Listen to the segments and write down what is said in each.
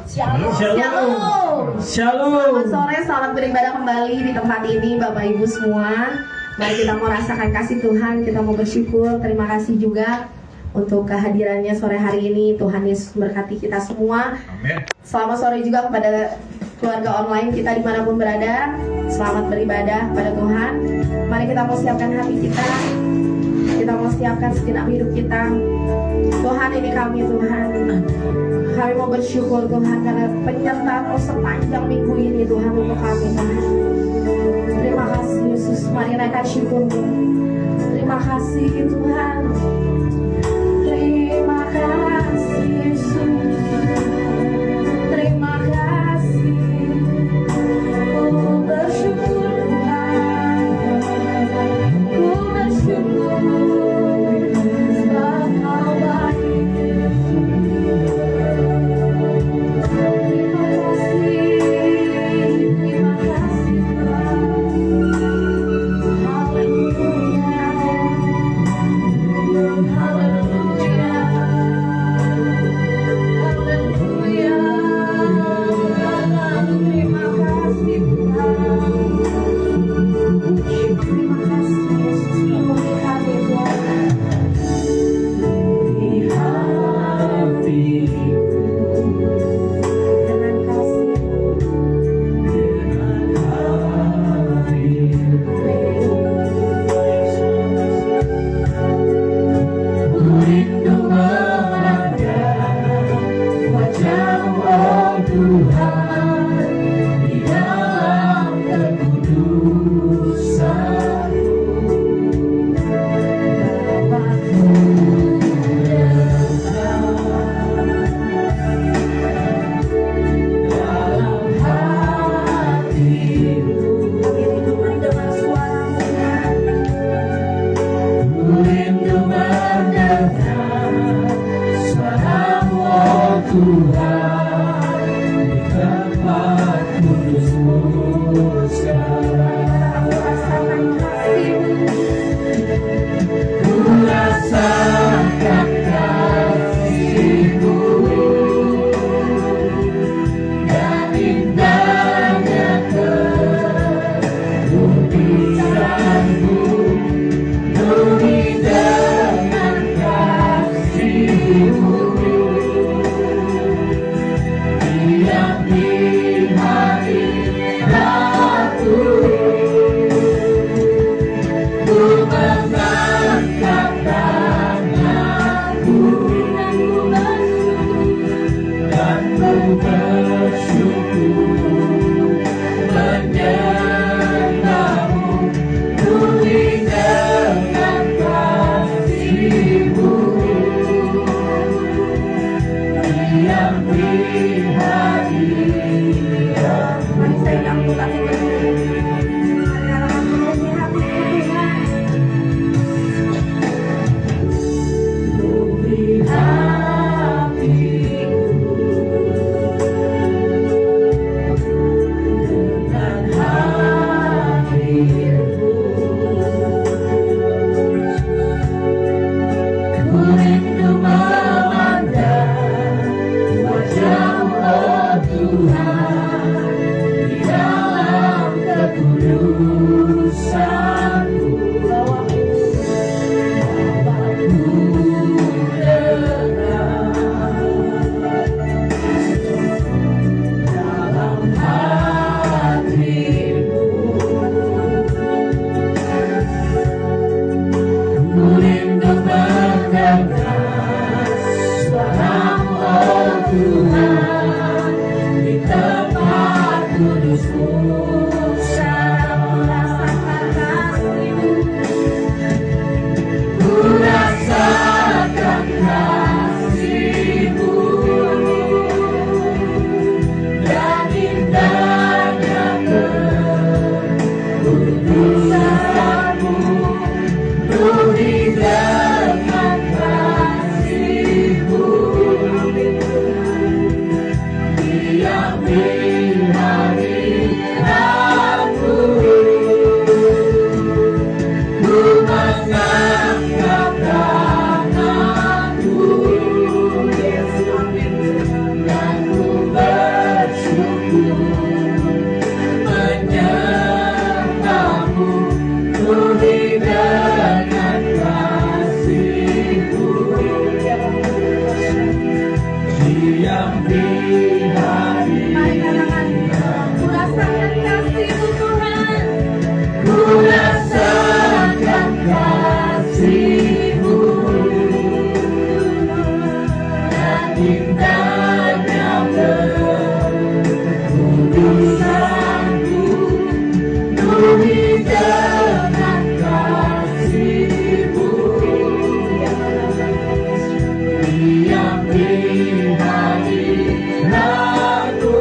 Shalom. Shalom. Selamat sore, selamat beribadah kembali di tempat ini Bapak Ibu semua. Mari kita mau rasakan kasih Tuhan, kita mau bersyukur. Terima kasih juga untuk kehadirannya sore hari ini. Tuhan Yesus memberkati kita semua. Amin. Selamat sore juga kepada keluarga online kita dimanapun berada. Selamat beribadah pada Tuhan. Mari kita mau siapkan hati kita. Kita mau siapkan segenap hidup kita. Tuhan, ini kami Tuhan. Kami mau bersyukur Tuhan karena penyertaan-Mu sepanjang minggu ini Tuhan untuk kami Tuhan. Terima kasih Yesus, mari naikkan syukur-Mu. Terima kasih Tuhan. Terima kasih Yesus. Terima kasih. Ku bersyukur Tuhan. Ku bersyukur sebab Kau baik. Ku menyembahmu, murni dengan kasih-Mu. Diam di hadirat-Mu, ku rasakan kasih-Mu Tuhan, ku rasakan kasih-Mu, dan indahnya kekudusan-Mu, murni dengan kasih-Mu. Diam di hadirat-Mu,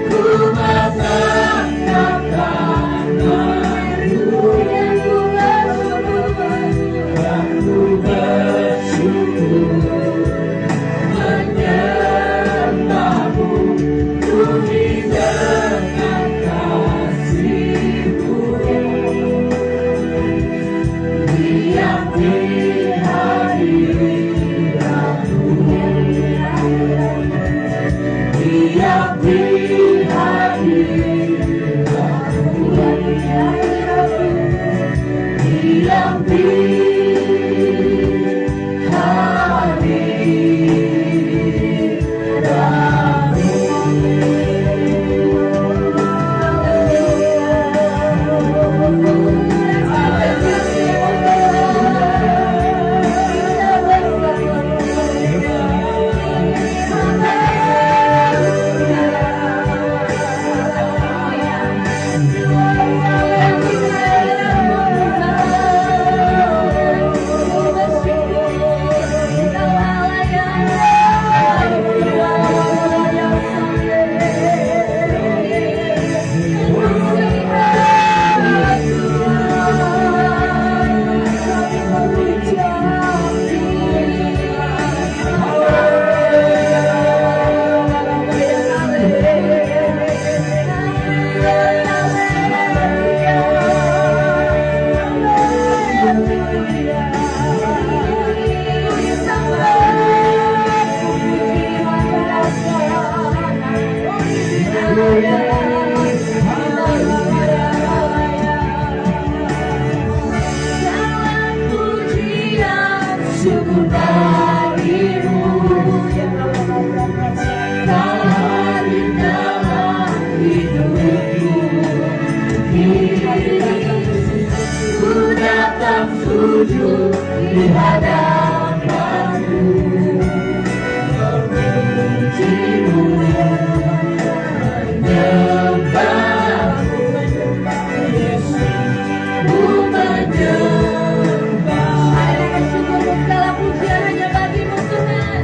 ku menatap-Mu, dan ku bersyukur, menyembahmu, murni dengan kasih-Mu. Diam di hadirat-Mu, diam di hadirat-Mu, diam di syukur bagimu, Kau hadir dalam hidupku. Ku datang sujud di hadapanmu, memujimu, menyembahmu, Yesus, ku menyembah. Segala pujian hanya bagimu Tuhan,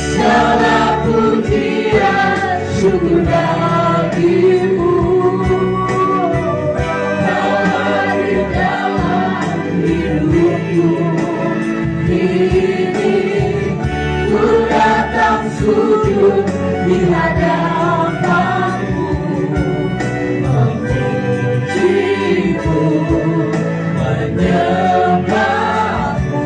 segala pujian syukur bagimu. Kau hadir dalam hidupku. Kini ku datang sujud di hadapanmu, memujimu, menyembahmu,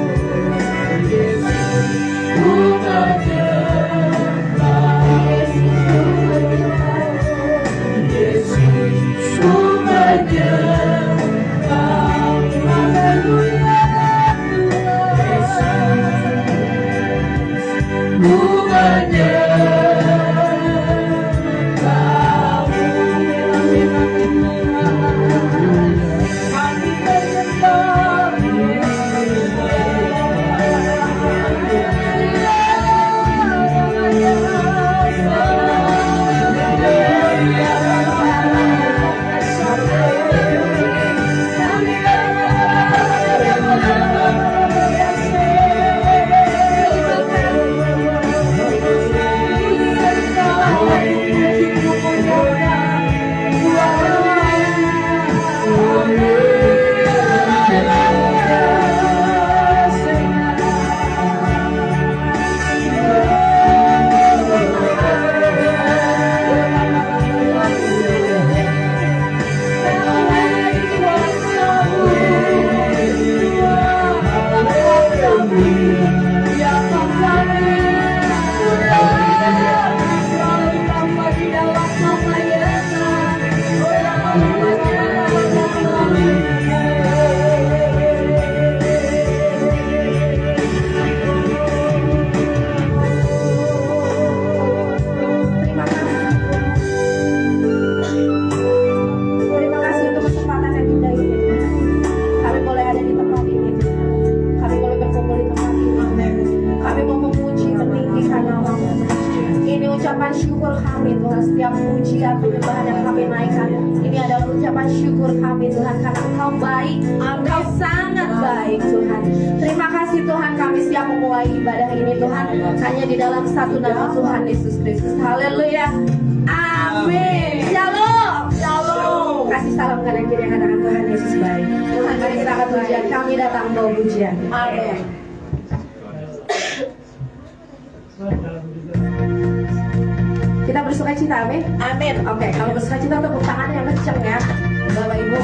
Yesus, ku menyembah. Yesus, ku menyembah. Haleluya. Yesus, ku menyembah. ucapan syukur kami Tuhan. Setiap pujian penyembahan yang kami naikkan, ini adalah ucapan syukur kami Tuhan, karena Engkau baik, Engkau sangat baik Tuhan. Terima kasih Tuhan, kami siap memulai ibadah ini Tuhan, hanya di dalam satu nama Tuhan Yesus Kristus. Haleluya. Amin. Shalom. Shalom. Kasih salam kanan kiri yang katakan Tuhan Yesus baik. Tuhan, mari kita akan pujian. Kami datang bawa pujian. Amin. Kita bersuka cita, amin. Amin. Oke, kalau bersuka cita tepuk tangan yang kenceng ya, Bapak Ibu.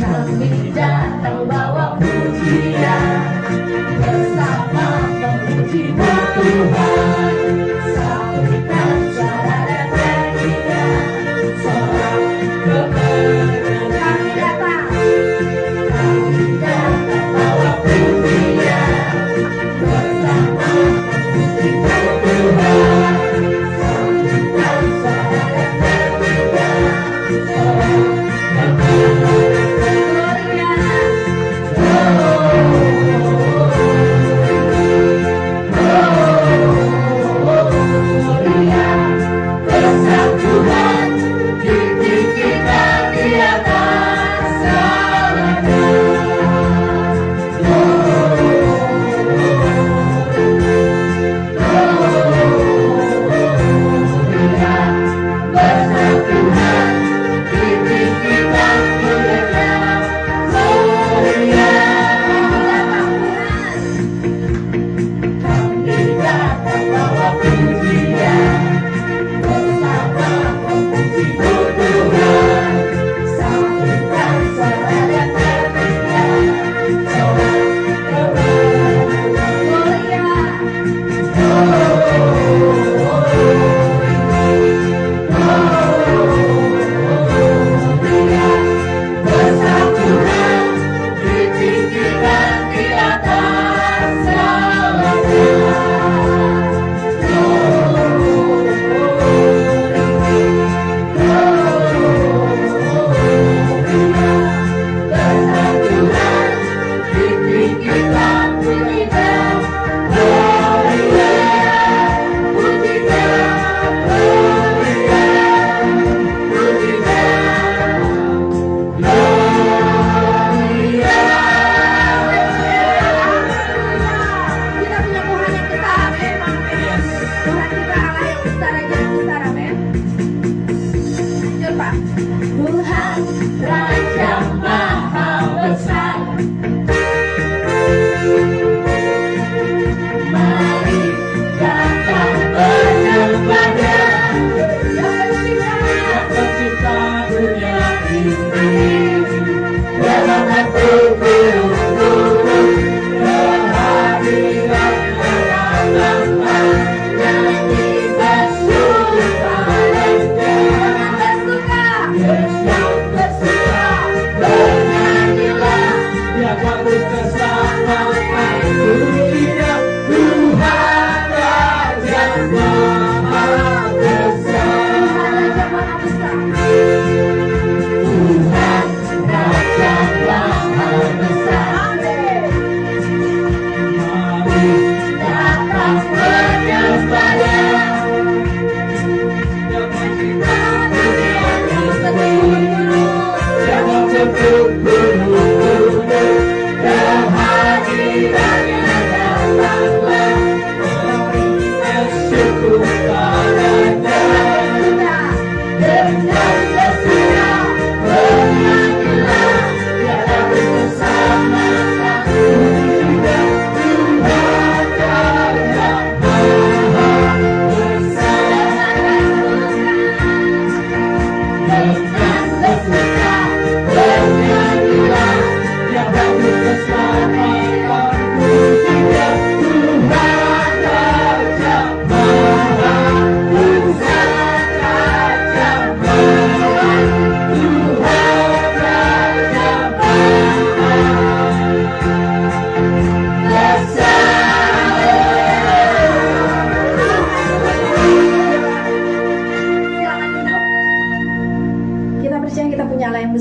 Kami datang bawa pujian bersama memuji-Mu Tuhan. Satukan suara dan nyanyian sorak kebenaran. Kami datang bawa pujian bersama memuji-Mu Tuhan. Satukan suara dan nyanyian sorak kebenaran.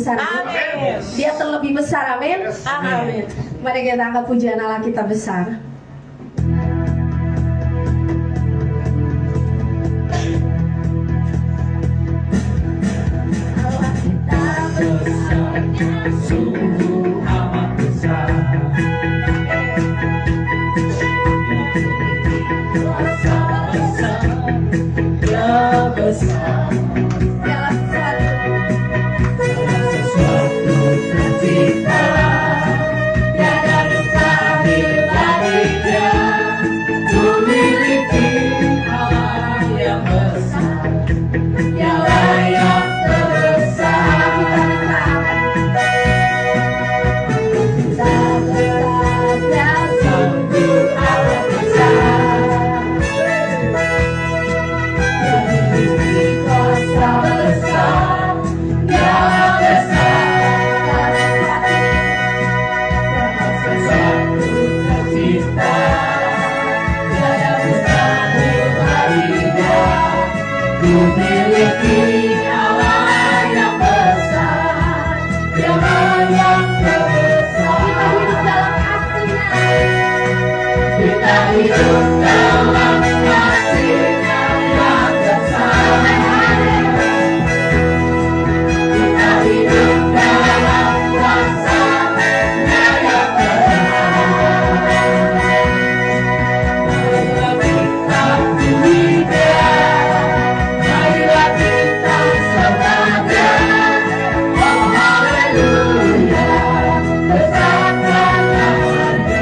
Amin. Dia terlebih besar, amin. Amin. Mari kita angkat pujian Allah kita besar. hidup dalam kasih-Nya yang besar. Kita hidup dalam kuasa-Nya yang benar. Marilah kita puji Dia, marilah kita sembah Dia. Oh haleluya, besarkan nama-Nya.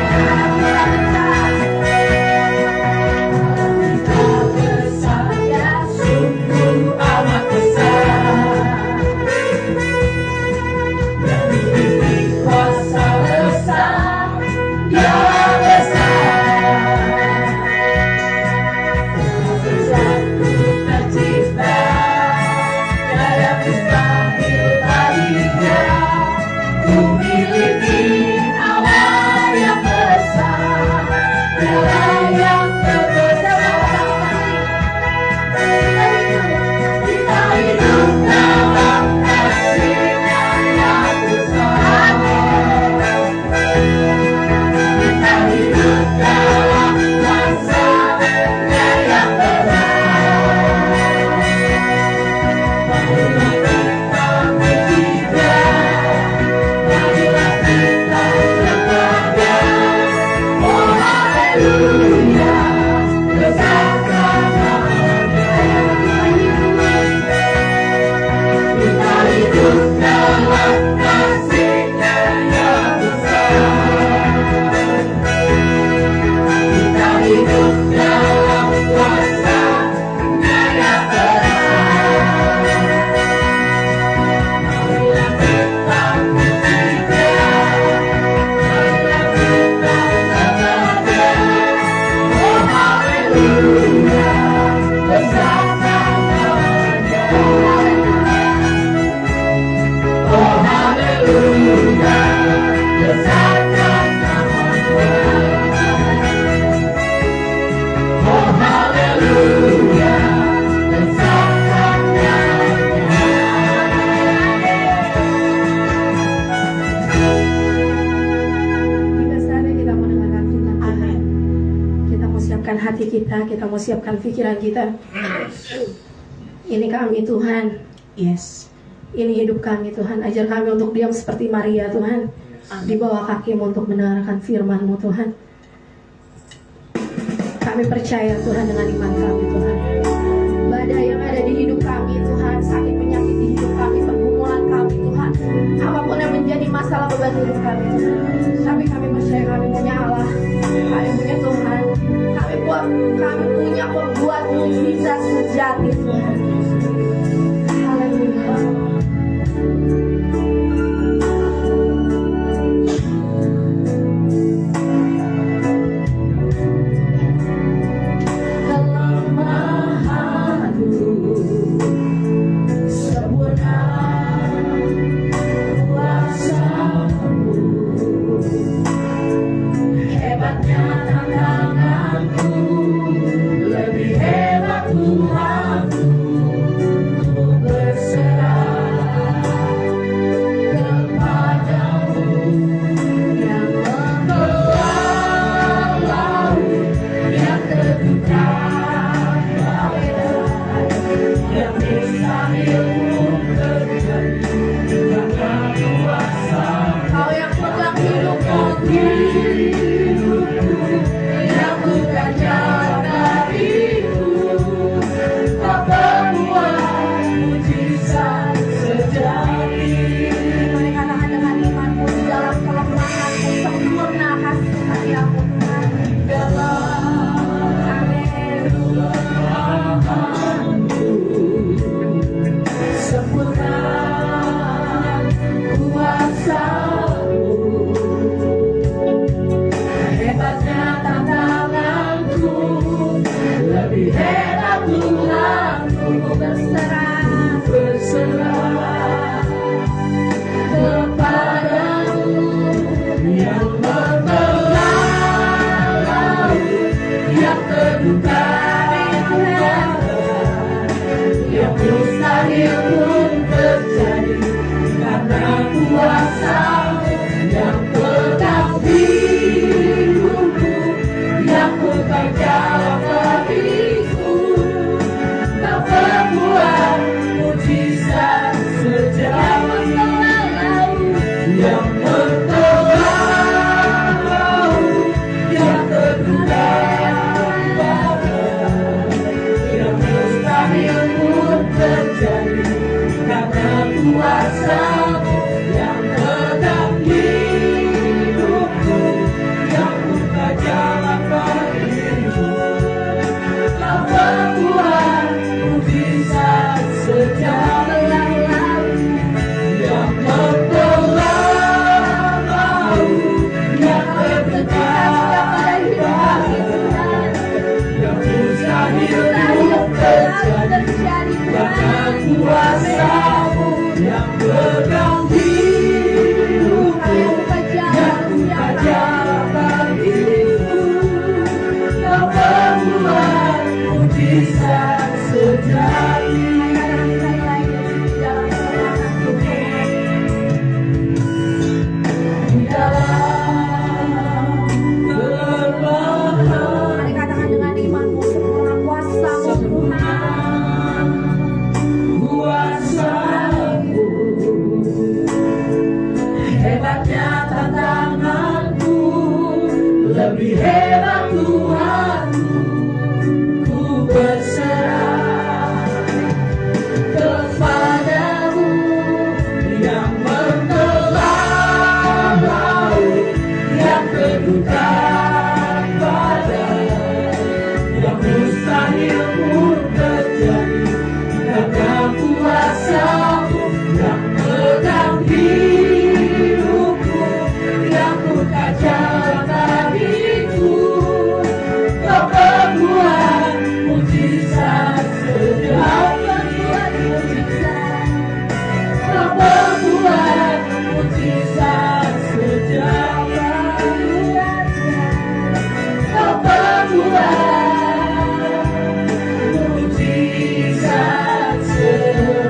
Kita besar, ya sungguh amat besar. Dan memiliki kuasa besar, Dia besar. Satu tercipta, tiada mustahil baginya. Memiliki awal yang besar, Dia yang terbesar. Kita hidup dalam kasih-Nya yang besar. Kita hidup dalam kuasa-Nya yang benar. Marilah kita puji Dia, marilah kita sembah Dia. Oh haleluya, besarkan nama-Nya. Kita hidup dalam kasih-Nya yang besar. Kita hidup dalam kuasa-Nya yang benar. Marilah kita puji Dia, marilah kita sembah Dia. Oh haleluya, besarkan nama-Nya. Oh haleluya, besarkan nama-Nya. Oh haleluya, besarkan nama-Nya. Kita saatnya kita mendengarkan firman Tuhan. Kita mau siapkan hati kita mau siapkan pikiran kita. Ini kami Tuhan. Yes. Ini hidup kami Tuhan. Ajar kami untuk diam seperti Maria Tuhan. Di bawah kaki-Mu untuk mendengarkan firman-Mu Tuhan. Kami percaya Tuhan dengan iman kami Tuhan. Badai yang ada di hidup kami Tuhan, sakit penyakit di hidup kami, pergumulan kami Tuhan, apapun yang menjadi masalah beban hidup kami Tuhan. Tapi kami percaya kami punya Allah, kami punya Tuhan, kami punya pembuat mukjizat sejati Tuhan. Haleluya. Kelemahanku sempurna kuasa-Mu. kuasa-Mu yang pegang hidupku, yang buka jalan bagiku. Kau pembuat mujizat sejati. Di dalam kelemahan, Mari katakan dengan imanmu, sempurna kuasa-Mu Tuhan. kuasa-Mu, hebatnya tantanganku, lebih hebat Tuhanku. Ku berserah kepadamu yang mentelah laut, yang teguhkan badai, yang mustahil pun terjadi. Karena kuasa-Mu yang pegang hidupku, yang buka jalan bagiku. Kau perbuat mujizat sejati. Kau perbuat mujizat sejati. Kau perbuat mujizat sejati.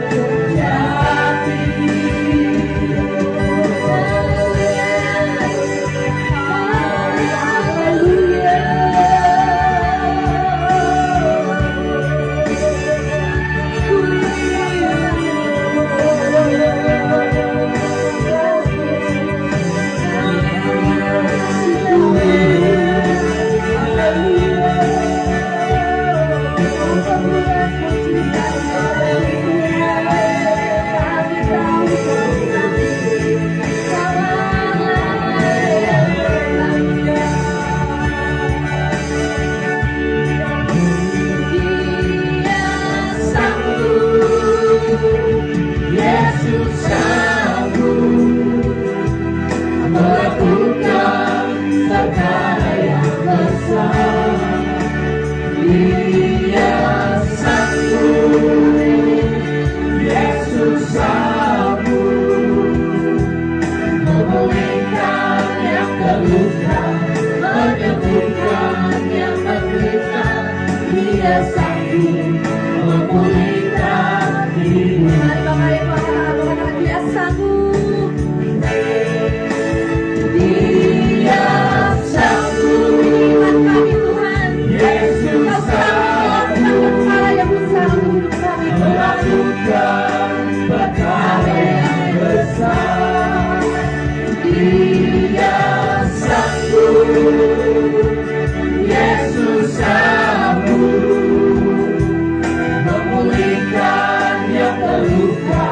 Yesus sanggup melakukan perkara yang besar. Dia sanggup, Yesus sanggup memulihkan yang terluka, menyembuhkan yang menderita. Dia sanggup memulihkan hidup. Dia sanggup. Dia sanggup, Iman kami Tuhan. Yesus Kau sanggup melakukan perkara yang besar untuk kami Tuhan. melakukan perkara yang besar. Dia sanggup, Yesus sanggup memulihkan yang terluka,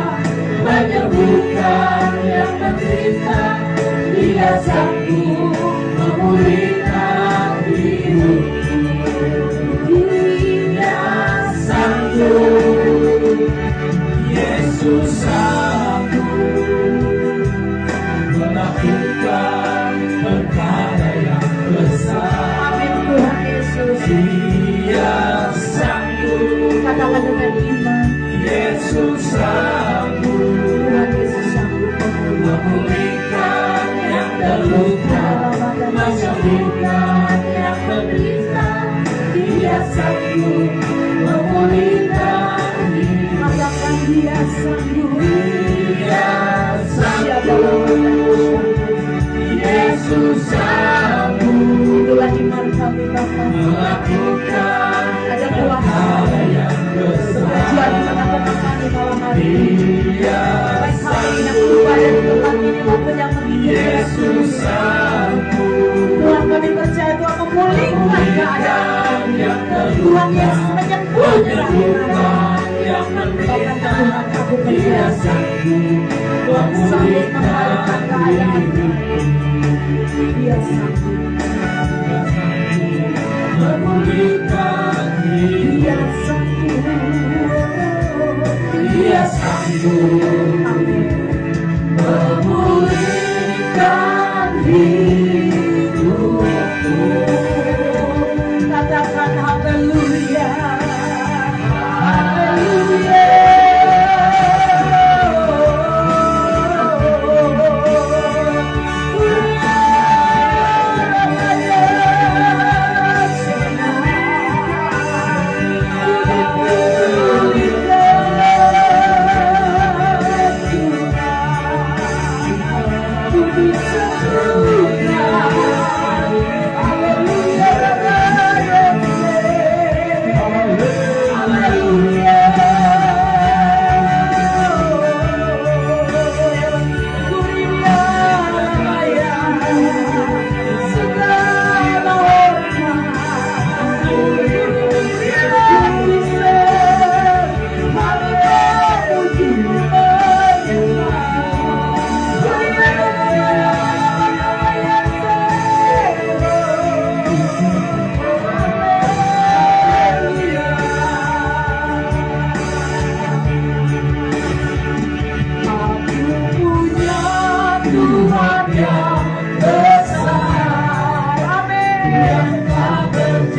menyembuhkan yang menderita. Dia sanggup memulihkan hidupku. Dia sanggup, Yesus sanggup melakukan perkara yang besar. Amin Tuhan Yesus. Dia sanggup, Katakan dengan iman. Yesus sanggup Tuhan Yesus sanggup memulihkan yang terluka, menyembuhkan yang menderita. Dia sanggup memulihkan hidup. Katakan dia sanggup. Dia sanggup, Yesus sanggup Itulah iman kami Bapa. melakukan Ada kuasa perkara yang besar. Tuhan di tengah-tengah kami malam hari ini. Dia Baik hal ini yang berubah dari Tuhan ini maupun yang menghidupkan. Yesus sanggup Tuhan kami percaya Tuhan memulihkan keadaan. yang Tuhan Yesus menyembuhkan menyembuhkan yang menderita. Dia sanggup memulihkan hidupku. Dia sanggup. Memulihkan hidupku. Dia sanggup. Dia sanggup memulihkan hidupku. Katakan haleluya. Haleluya.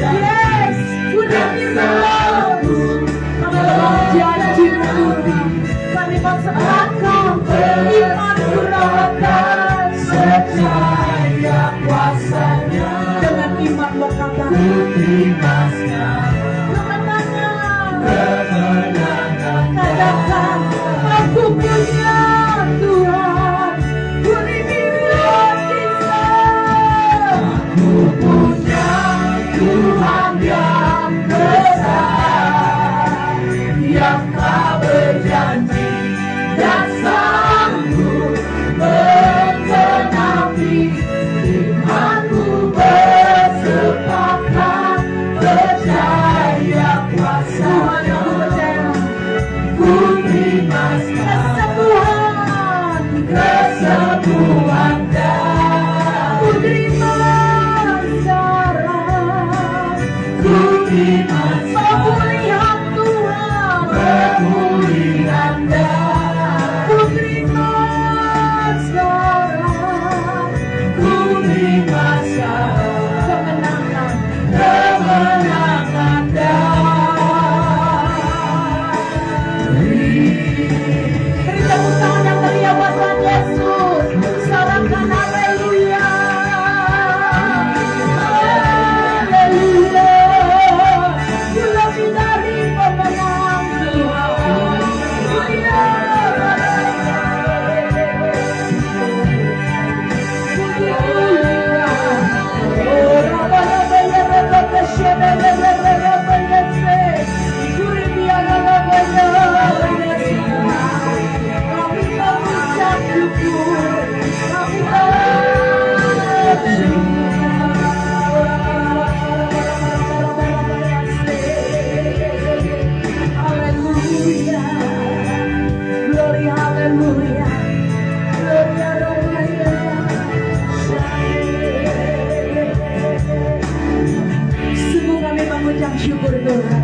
Yes, udah firman-Mu. Kami dalam janji-Mu. Kami persembahkan iman kurangkan percaya kuasanya, dengan iman berkata ikhlaskan kemenangan. kemenangan. Katakan aku punya Tuhan, beri firman kisah. Aku punya Tuhan yang besar, yang tak berjanji dan sanggup menggenapi imanku bersepakat percaya kuasa. Tuhan aku percaya Ku terima kesembuhan, kesembuhan ku terima sekarang. ku terima Pemulihan Tuhan, pemulihan ku terima sekarang. ku terima Kemenangan, kemenangan. beri tepuk tangan yang meriah buat Tuhan Yesus. Sorakan haleluya. Haleluya. Ku lebih dari pemenang Tuhan. Haleluya. Haleluya. Glory, haleluya. Gloria, gloria. Sungguh kami mengucap syukur Tuhan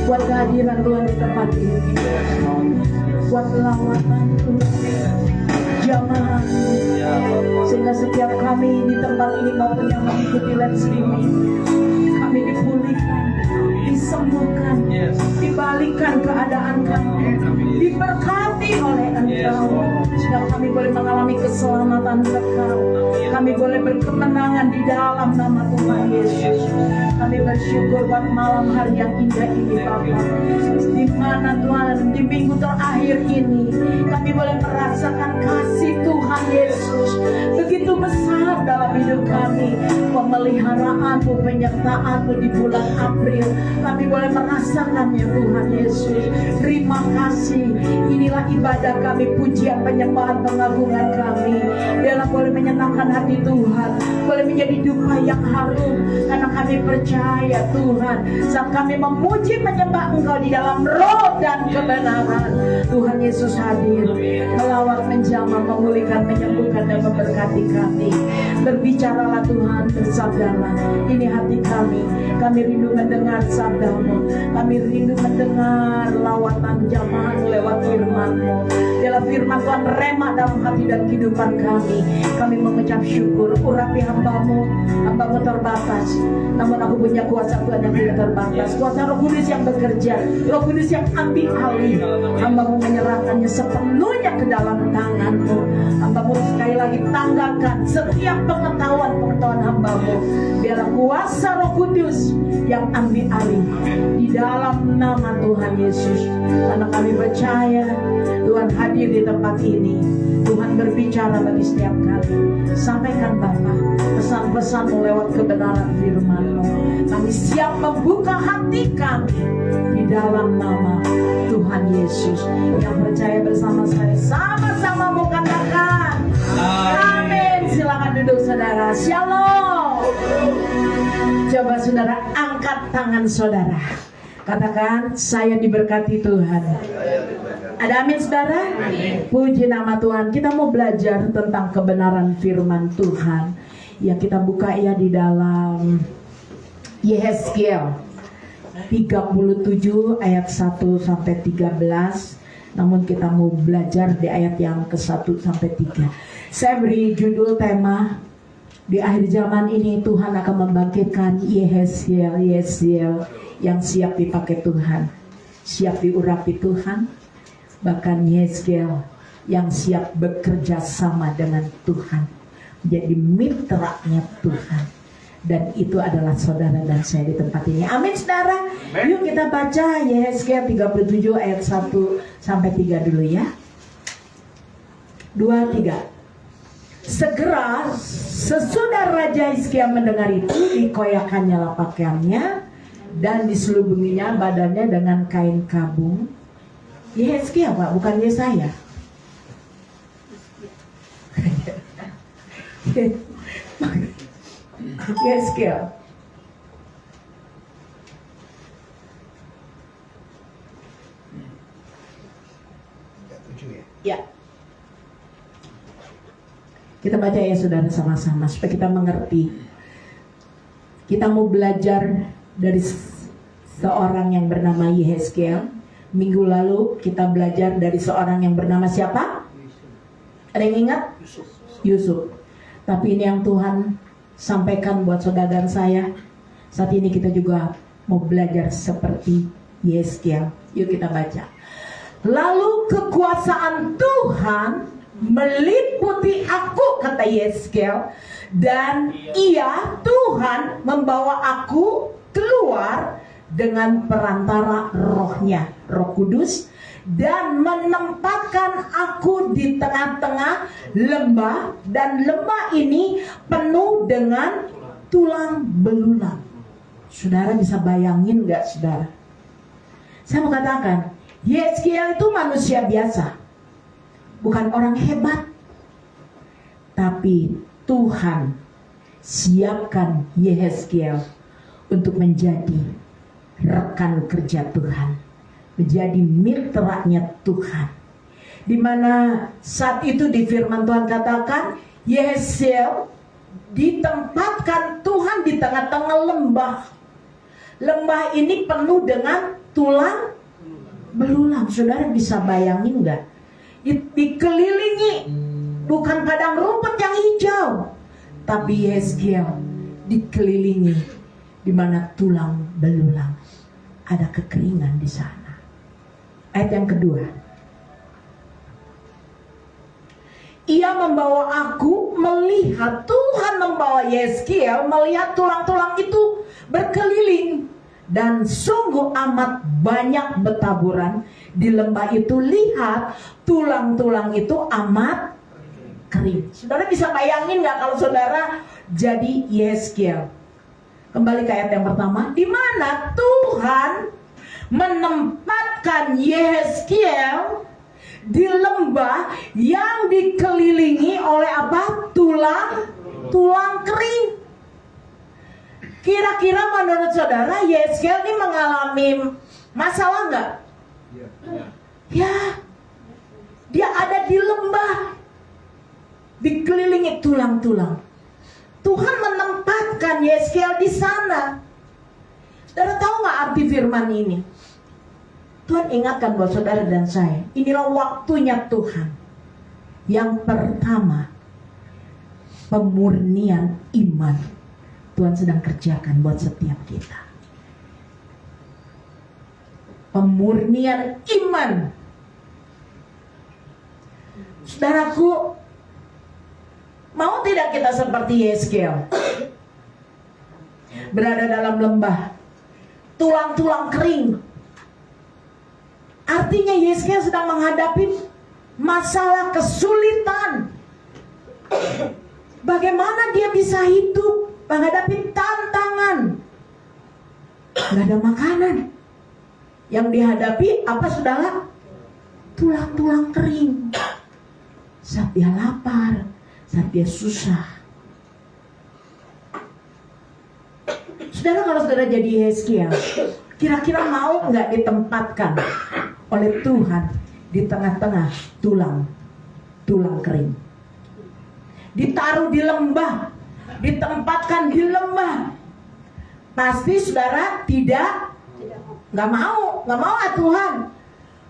buat kehadiran Tuhan di tempat ini, buat lawatan Tuhan, jamaah, sehingga setiap kami di tempat ini maupun yang mengikuti live streaming, kami dipulihkan, disembuhkan, dibalikan keadaan kami, diberkati oleh Engkau, sehingga kami boleh mengalami keselamatan kekal. Kami boleh berkemenangan di dalam nama Tuhan Yesus. Kami bersyukur buat malam hari yang indah ini Bapa. Di mana Tuhan di minggu terakhir ini kami boleh merasakan kasih Tuhan Yesus begitu besar dalam hidup kami. Pemeliharaan-Mu, penyertaan-Mu di bulan April kami boleh merasakannya Tuhan Yesus. Terima kasih. Inilah ibadah kami, pujian, penyembahan, pengagungan kami. Biarlah boleh menyenangkan hati Tuhan, boleh menjadi duka yang harum karena kami percaya Tuhan saat kami memuji menyembah Engkau di dalam roh dan kebenaran, Tuhan Yesus hadir melawat, menjamah, memulihkan, menyembuhkan dan memberkati kami. Berbicaralah Tuhan, bersabdalah, ini hati kami rindu mendengar sabda-Mu, kami rindu mendengar lawatan jamaah lewat firman-Mu. Biarlah firman Tuhan remah dalam hati dan kehidupan kami. Kami mengucap syukur. Urapi hamba-Mu terbatas, namun aku punya kuasa Tuhan yang tidak terbatas. Kuasa Roh Kudus yang bekerja, Roh Kudus yang ambil alih. Hamba-Mu menyerahkannya sepenuhnya ke dalam tangan-Mu. Hamba-Mu sekali lagi tanggalkan setiap pengetahuan hamba-Mu. Biarlah kuasa Roh Kudus yang ambil alih di dalam nama Tuhan Yesus. Karena kami percaya Tuhan hadir di tempat ini. Tuhan berbicara bagi setiap kami. Sampaikan Bapa pesan-pesan-Mu lewat kebenaran firman-Mu. Kami siap membuka hati kami di dalam nama Tuhan Yesus. Yang percaya bersama saya, sama-sama mau katakan amin. Silakan duduk saudara. Shalom. Coba saudara angkat tangan saudara, katakan saya diberkati Tuhan. Ada amin saudara? Puji nama Tuhan. Kita mau belajar tentang kebenaran firman Tuhan. Yang kita buka ya di dalam Yehezkiel 37 ayat 1 sampai 13. Namun kita mau belajar di ayat yang ke-1 sampai 3. Saya beri judul tema Di akhir zaman ini Tuhan akan membangkitkan Yehezkiel yang siap dipakai Tuhan, siap diurapi Tuhan. Bahkan Yehezkiel yang siap bekerja sama dengan Tuhan, menjadi mitranya Tuhan. Dan itu adalah saudara dan saya di tempat ini. Amin saudara. Yuk kita baca Yehezkiel 37 ayat 1 sampai 3 dulu ya. 2, 3. Segera sesudah Raja Hizkia mendengar itu, dikoyakannya pakaiannya dan diselubunginya badannya dengan kain kabung. Yehezkiel Pak, bukan Yesaya. Yehezkiel. Ya. Kita baca ya saudara sama-sama supaya kita mengerti. Kita mau belajar dari seorang yang bernama Yehezkiel. Minggu lalu kita belajar dari seorang yang bernama siapa? Ada yang ingat? Yusuf. Tapi ini yang Tuhan sampaikan buat saudara dan saya. Saat ini kita juga mau belajar seperti Yehezkiel. Yuk kita baca. Lalu kekuasaan Tuhan meliputi aku, kata Yehezkiel, dan ia, Tuhan, membawa aku keluar dengan perantara rohnya, Roh Kudus, dan menempatkan aku di tengah-tengah lembah, dan lembah ini penuh dengan tulang belulang. Saudara bisa bayangin gak saudara? Saya mau katakan, Yehezkiel itu manusia biasa, bukan orang hebat. Tapi Tuhan siapkan Yehezkiel untuk menjadi rekan kerja Tuhan, menjadi mitranya Tuhan. Dimana saat itu di firman Tuhan katakan, Yehezkiel ditempatkan Tuhan di tengah-tengah lembah. Lembah ini penuh dengan tulang belulang. Saudara bisa bayangin gak? Dikelilingi bukan padang rumput yang hijau, tapi Yehezkiel dikelilingi di mana tulang belulang, ada kekeringan di sana. Ayat yang kedua, ia membawa aku melihat, Tuhan membawa Yehezkiel melihat tulang-tulang itu berkeliling, dan sungguh amat banyak bertaburan di lembah itu. Lihat, tulang-tulang itu amat kering. Saudara bisa bayangin gak kalau saudara jadi Yehezkiel? Kembali ke ayat yang pertama, di mana Tuhan menempatkan Yehezkiel di lembah yang dikelilingi oleh apa? Tulang kering. Kira-kira menurut saudara Yehezkiel ini mengalami masalah nggak? Ya, dia ada di lembah, dikelilingi tulang-tulang. Tuhan menempatkan Yehezkiel di sana. Saudara tahu nggak arti firman ini? Tuhan ingatkan buat saudara dan saya, inilah waktunya Tuhan. Yang pertama, pemurnian iman Tuhan sedang kerjakan buat setiap kita. Pemurnian iman. Saudaraku, mau tidak kita seperti Yehezkiel? Berada dalam lembah, tulang-tulang kering. Artinya Yehezkiel sedang menghadapi masalah kesulitan. Bagaimana dia bisa hidup menghadapi tantangan? Gak ada makanan. Yang dihadapi apa saudara? Tulang-tulang kering. Saat dia lapar, saat dia susah. Saudara, kalau saudara jadi Yehezkiel, kira-kira mau gak ditempatkan oleh Tuhan di tengah-tengah tulang kering? Ditaruh di lembah, ditempatkan di lembah. Pasti saudara nggak mau Tuhan.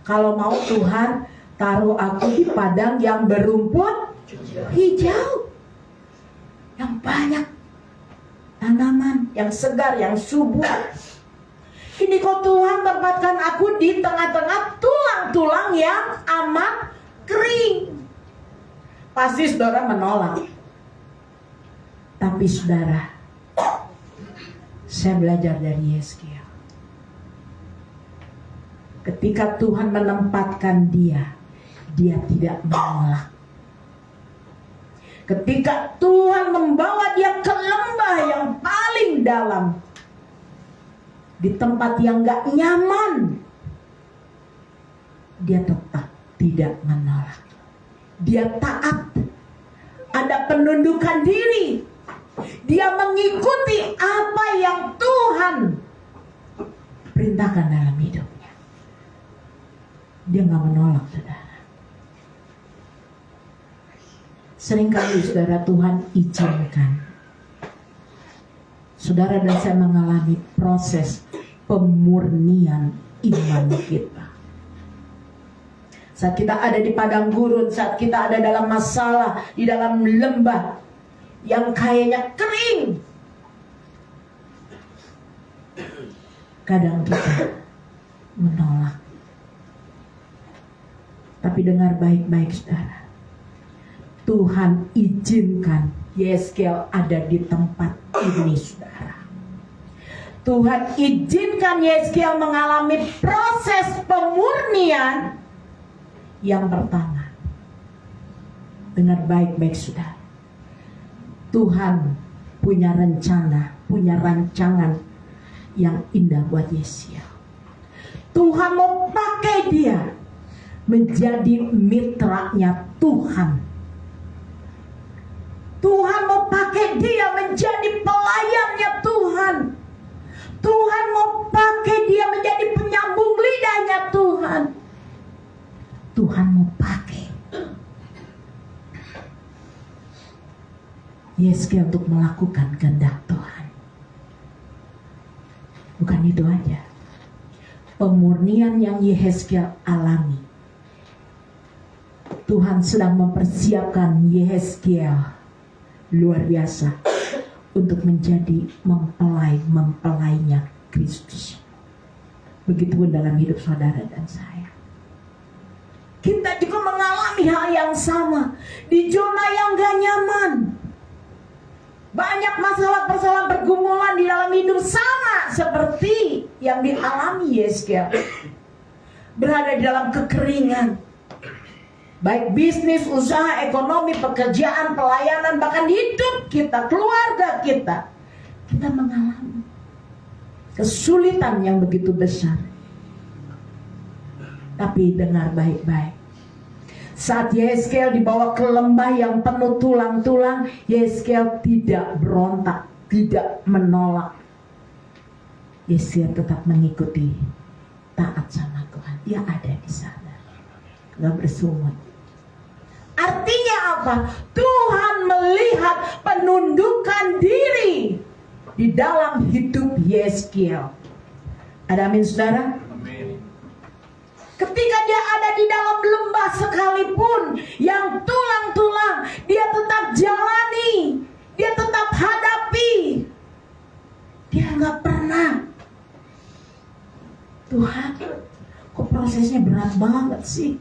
Kalau mau Tuhan, taruh aku di padang yang berumput hijau. yang banyak tanaman, yang segar, yang subur. Ini kok Tuhan tempatkan aku di tengah-tengah tulang-tulang yang amat kering. Pasti saudara menolak. Tapi saudara, saya belajar dari Yesaya. Ketika Tuhan menempatkan dia tidak menolak. Ketika Tuhan membawa dia ke lembah yang paling dalam, di tempat yang gak nyaman, dia tetap tidak menolak. Dia taat. Ada penundukan diri. Dia mengikuti apa yang Tuhan perintahkan dalam hidupnya. Dia gak menolak, saudara. Seringkali saudara, Tuhan izinkan saudara dan saya mengalami proses pemurnian iman kita. Saat kita ada di padang gurun, saat kita ada dalam masalah, di dalam lembah yang kayaknya kering, kadang kita menolak. Tapi dengar baik-baik saudara, Tuhan izinkan Yesaya ada di tempat ini, saudara. Tuhan izinkan Yesaya mengalami proses pemurnian yang pertama. Dengar baik-baik, saudara. Tuhan punya rencana, punya rancangan yang indah buat Yesaya. Tuhan mau pakai dia menjadi mitranya Tuhan. Tuhan mau pakai dia menjadi pelayannya Tuhan. Tuhan mau pakai dia menjadi penyambung lidahnya Tuhan. Tuhan mau pakai Yesaya untuk melakukan kehendak Tuhan. Bukan itu aja. Pemurnian yang Yesaya alami, Tuhan sedang mempersiapkan Yesaya luar biasa untuk menjadi mempelainya Kristus. Begitupun dalam hidup saudara dan saya. Kita juga mengalami hal yang sama di zona yang gak nyaman. Banyak masalah-masalah pergumulan di dalam hidup sama seperti yang dialami Yesaya. Berada di dalam kekeringan. Baik bisnis, usaha, ekonomi, pekerjaan, pelayanan, bahkan hidup kita, keluarga kita. Kita mengalami kesulitan yang begitu besar. Tapi dengar baik-baik. Saat Yesaya dibawa ke lembah yang penuh tulang-tulang, Yesaya tidak berontak, tidak menolak. Yesaya tetap mengikuti, taat sama Tuhan. Dia ada di sana, gak bersungut. Artinya apa? Tuhan melihat penundukan diri di dalam hidup Yesaya. Ada amin, saudara? Amin. Ketika dia ada di dalam lembah sekalipun yang tulang-tulang, dia tetap jalani, dia tetap hadapi. Dia nggak pernah, Tuhan, kok prosesnya berat banget sih?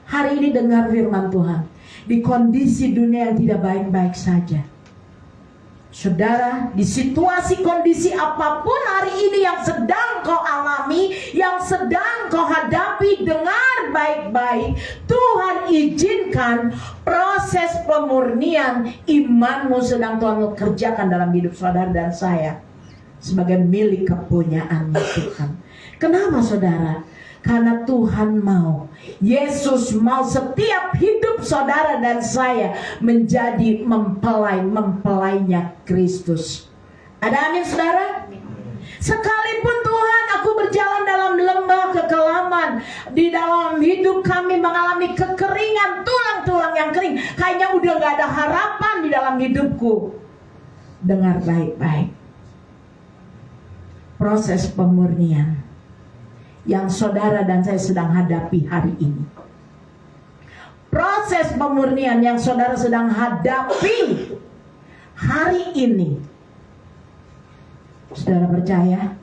Hari ini dengar firman Tuhan, di kondisi dunia yang tidak baik-baik saja, saudara, di situasi kondisi apapun hari ini yang sedang kau alami, yang sedang kau hadapi, dengar baik-baik. Tuhan izinkan proses pemurnian imanmu sedang Tuhan kerjakan dalam hidup saudara dan saya sebagai milik kepunyaan Tuhan. Kenapa, saudara? Karena Tuhan mau, Yesus mau setiap hidup saudara dan saya menjadi mempelainya Kristus. Ada amin, saudara? Sekalipun Tuhan, aku berjalan dalam lembah kekelaman, di dalam hidup kami mengalami kekeringan, tulang-tulang yang kering, kayaknya udah gak ada harapan di dalam hidupku. Dengar baik-baik. Proses pemurnian yang saudara dan saya sedang hadapi hari ini, proses pemurnian yang saudara sedang hadapi hari ini, saudara percaya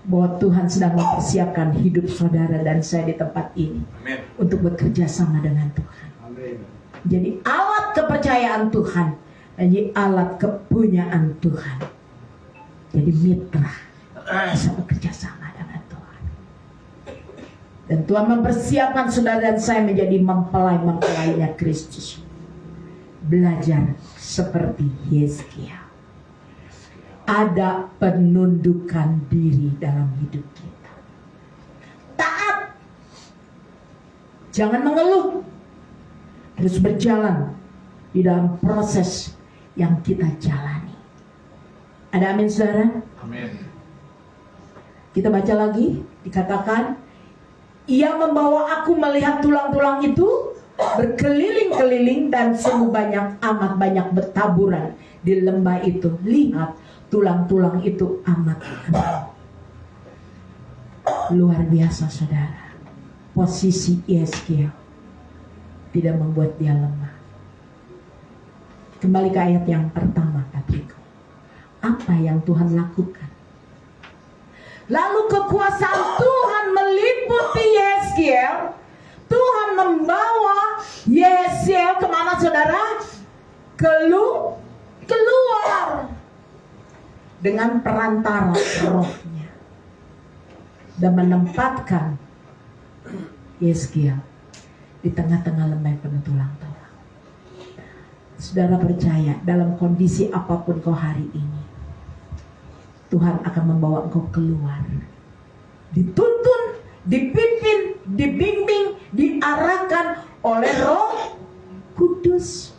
bahwa Tuhan sedang mempersiapkan hidup saudara dan saya di tempat ini untuk bekerja sama dengan Tuhan. Jadi alat kepercayaan Tuhan, jadi alat kepunyaan Tuhan. Jadi mitra, bisa bekerja sama dengan Tuhan. Dan Tuhan mempersiapkan saudara dan saya menjadi mempelai-mempelainya Kristus. Belajar seperti Yeskiel. Ada penundukan diri dalam hidup kita. Taat. Jangan mengeluh. Terus berjalan di dalam proses yang kita jalani. Ada amin saudara? Amin. Kita baca lagi, dikatakan, ia membawa aku melihat tulang-tulang itu berkeliling-keliling dan sungguh banyak, amat banyak bertaburan di lembah itu. Lihat, tulang-tulang itu amat luar biasa saudara. Posisi Yeskiel tidak membuat dia lemah. Kembali ke ayat yang pertama tadiku. Apa yang Tuhan lakukan? Lalu kekuasaan Tuhan meliputi Yeskiel. Tuhan membawa Yeskiel kemana saudara? Keluar dengan perantara rohnya dan menempatkan Yeskiel di tengah-tengah lembah penuh tulang-tulang. Saudara percaya dalam kondisi apapun kau hari ini, Tuhan akan membawa engkau keluar, dituntun, dipimpin, dibimbing, diarahkan oleh Roh Kudus.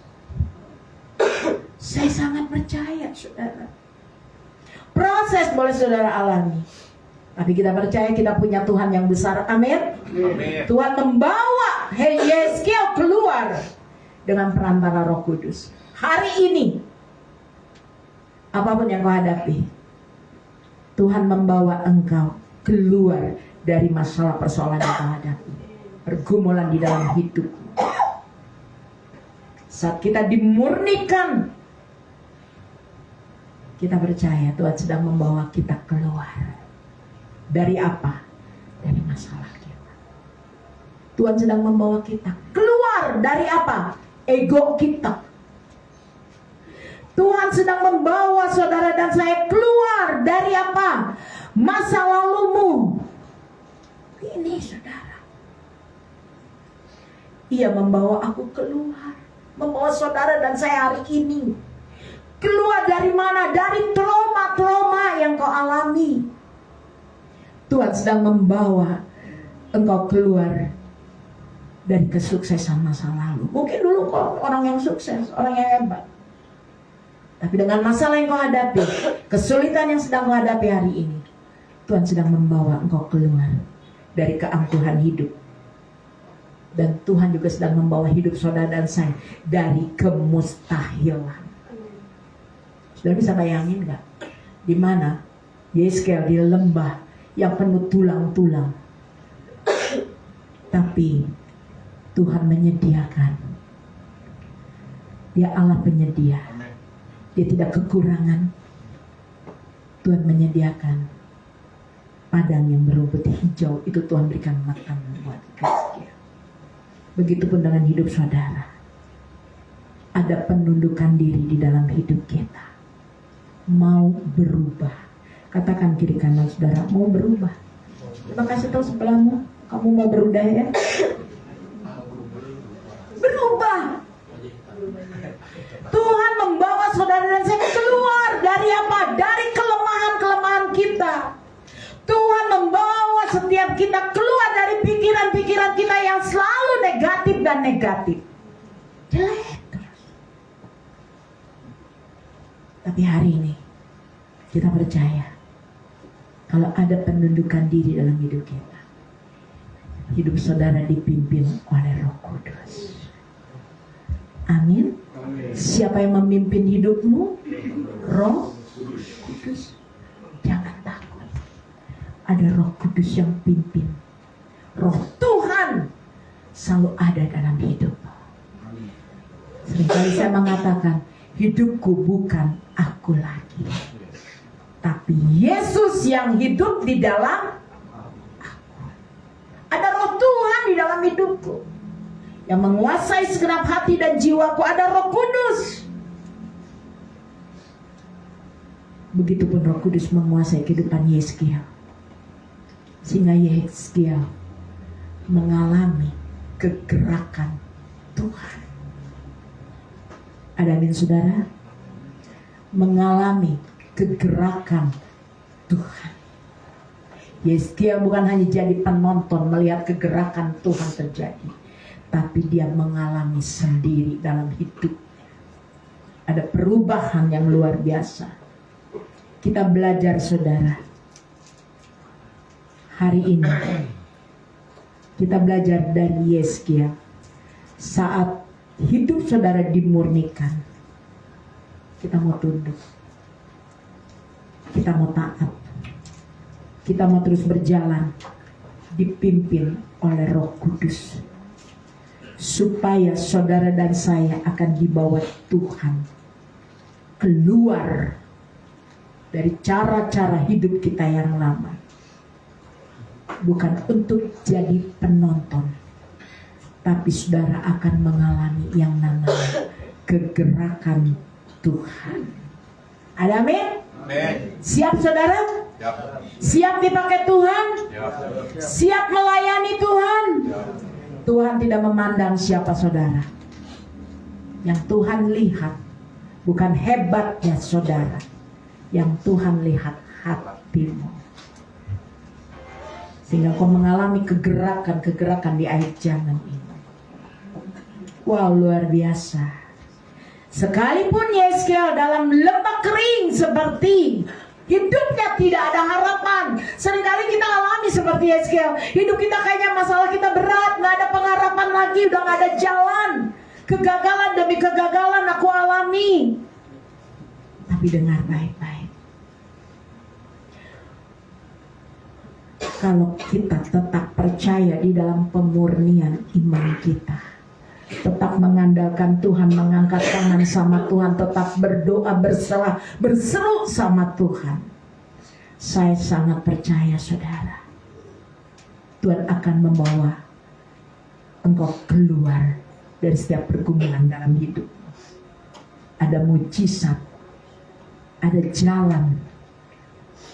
Saya sangat percaya saudara. Proses boleh saudara alami, tapi kita percaya kita punya Tuhan yang besar. Amin. Amin. Tuhan membawa Yeskiel keluar dengan perantara Roh Kudus. Hari ini apapun yang kau hadapi, Tuhan membawa engkau keluar dari masalah persoalan yang kau hadapi, pergumulan di dalam hidup. Saat kita dimurnikan, kita percaya Tuhan sedang membawa kita keluar. Dari apa? Dari masalah kita. Tuhan sedang membawa kita keluar dari apa? Ego kita. Tuhan sedang membawa saudara dan saya keluar dari apa? Masa lalumu. Ini saudara. Ia membawa aku keluar. Membawa saudara dan saya hari ini. Keluar dari mana? Dari trauma-trauma yang kau alami. Tuhan sedang membawa engkau keluar dari kesuksesan masa lalu. Mungkin dulu kau orang yang sukses, orang yang hebat. Tapi dengan masalah yang kau hadapi, kesulitan yang sedang kau hadapi hari ini, Tuhan sedang membawa engkau keluar dari keangkuhan hidup. Dan Tuhan juga sedang membawa hidup saudara dan saya dari kemustahilan. Saudara bisa bayangin gak? Di mana Yeskiel di lembah yang penuh tulang-tulang. Tapi Tuhan menyediakan. Dia Allah penyedia. Dia tidak kekurangan. Tuhan menyediakan padang yang berumput hijau. Itu Tuhan berikan makan buat Yeskiel. Begitupun dengan hidup saudara. Ada penundukan diri di dalam hidup kita. Mau berubah. Katakan kiri kanan saudara, mau berubah. Terima kasih tahu sebelahmu, kamu mau berubah ya? Berubah. Tuhan membawa saudara dan saya keluar dari apa? Dari kelemahan-kelemahan kita. Tuhan membawa setiap kita keluar dari pikiran-pikiran kita yang selalu negatif dan negatif. Jelek terus. Tapi hari ini kita percaya kalau ada penundukan diri dalam hidup kita, hidup saudara dipimpin oleh Roh Kudus. Amin. Siapa yang memimpin hidupmu? Roh Kudus. Jangan takut. Ada Roh Kudus yang pimpin. Roh Tuhan selalu ada dalam hidup. Seringkali saya mengatakan, hidupku bukan aku lagi, tapi Yesus yang hidup di dalam aku. Ada roh Tuhan di dalam hidupku yang menguasai segenap hati dan jiwaku. Ada Roh Kudus. Begitupun Roh Kudus menguasai kehidupan Yeskiel, sehingga Yeskiel mengalami kegerakan Tuhan. Ada amin saudara? Mengalami kegerakan Tuhan. Yeskiel bukan hanya jadi penonton melihat kegerakan Tuhan terjadi, tapi dia mengalami sendiri dalam hidupnya. Ada perubahan yang luar biasa. Kita belajar saudara, hari ini kita belajar dari Yeskiel. Saat hidup saudara dimurnikan, kita mau tunduk, kita mau taat, kita mau terus berjalan dipimpin oleh Roh Kudus, supaya saudara dan saya akan dibawa Tuhan keluar dari cara-cara hidup kita yang lama. Bukan untuk jadi penonton, tapi saudara akan mengalami yang namanya kegerakan Tuhan. Ada amin? Siap saudara? Siap dipakai Tuhan? Siap melayani Tuhan? Tuhan tidak memandang siapa saudara. Yang Tuhan lihat bukan hebatnya saudara, yang Tuhan lihat hatimu. Sehingga kau mengalami kegerakan-kegerakan di akhir zaman ini. Wow, luar biasa. Sekalipun Yeskiel dalam lembah kering seperti hidupnya tidak ada harapan. Seringkali kita alami seperti Yeskiel. Hidup kita kayaknya masalah kita berat, gak ada pengharapan lagi, udah gak ada jalan. Kegagalan demi kegagalan aku alami. Tapi dengar baik-baik. Kalau kita tetap percaya di dalam pemurnian iman kita, tetap mengandalkan Tuhan, mengangkat tangan sama Tuhan, tetap berdoa, berserah, berseru sama Tuhan, saya sangat percaya saudara, Tuhan akan membawa engkau keluar dari setiap pergumulan dalam hidup. Ada mujizat, ada jalan,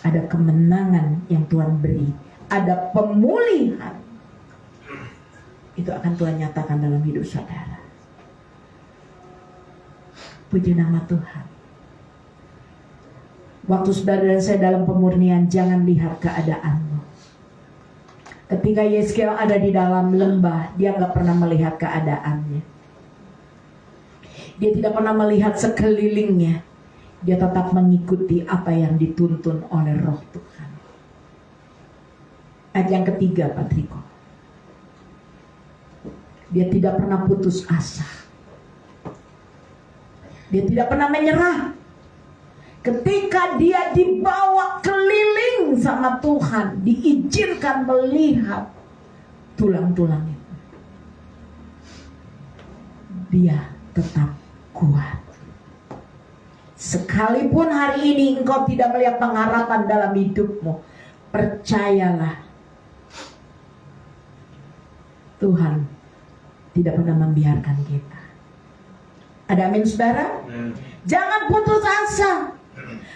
ada kemenangan yang Tuhan beri, ada pemulihan. Itu akan Tuhan nyatakan dalam hidup saudara. Puji nama Tuhan. Waktu saudara dan saya dalam pemurnian, jangan lihat keadaanmu. Ketika Yeskiel ada di dalam lembah, dia gak pernah melihat keadaannya. Dia tidak pernah melihat sekelilingnya. Dia tetap mengikuti apa yang dituntun oleh Roh Tuhan. Ayat yang ketiga, Pak Triko. Dia tidak pernah putus asa. Dia tidak pernah menyerah. Ketika dia dibawa keliling sama Tuhan, diizinkan melihat tulang-tulang itu, dia tetap kuat. Sekalipun hari ini engkau tidak melihat pengharapan dalam hidupmu, percayalah, Tuhan tidak pernah membiarkan kita. Ada amin saudara? Jangan putus asa.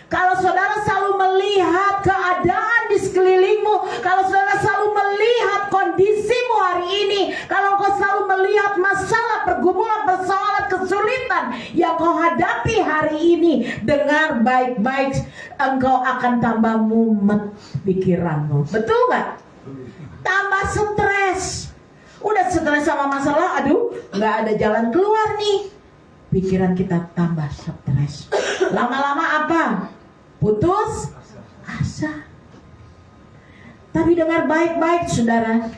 Kalau saudara selalu melihat keadaan di sekelilingmu, kalau saudara selalu melihat kondisimu hari ini, kalau kau selalu melihat masalah, pergumulan, persoalan, kesulitan yang kau hadapi hari ini, dengar baik-baik, engkau akan tambah mumet pikiranmu. Betul gak? Tambah stres. Udah stres sama masalah, aduh, gak ada jalan keluar nih. Pikiran kita tambah stres. Lama-lama apa? Putus asa. Tapi dengar baik-baik saudara.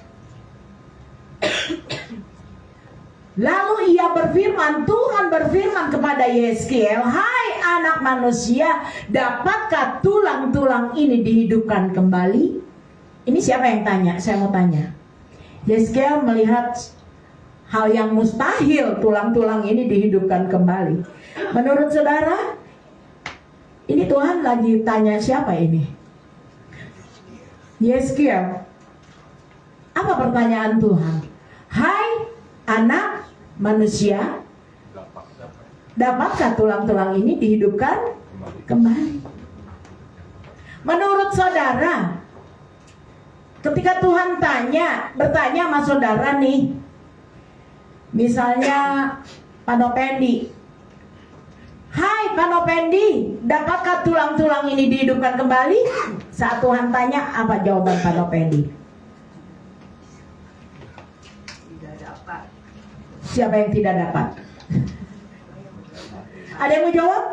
Lalu ia berfirman, Tuhan berfirman kepada Yeskiel, hai anak manusia, dapatkah tulang-tulang ini dihidupkan kembali? Ini siapa yang tanya? Saya mau tanya. Yeskiel melihat hal yang mustahil tulang-tulang ini dihidupkan kembali. Menurut saudara, ini Tuhan lagi tanya siapa ini? Yeskiel. Apa pertanyaan Tuhan? Hai anak manusia, dapatkah tulang-tulang ini dihidupkan kembali? Menurut saudara, ketika Tuhan bertanya sama saudara nih, misalnya Pak Nopendi, hai Pak Nopendi, dapatkah tulang-tulang ini dihidupkan kembali? Saat Tuhan tanya, apa jawaban Pak Nopendi? Tidak dapat. Siapa yang tidak dapat? Ada yang mau jawab?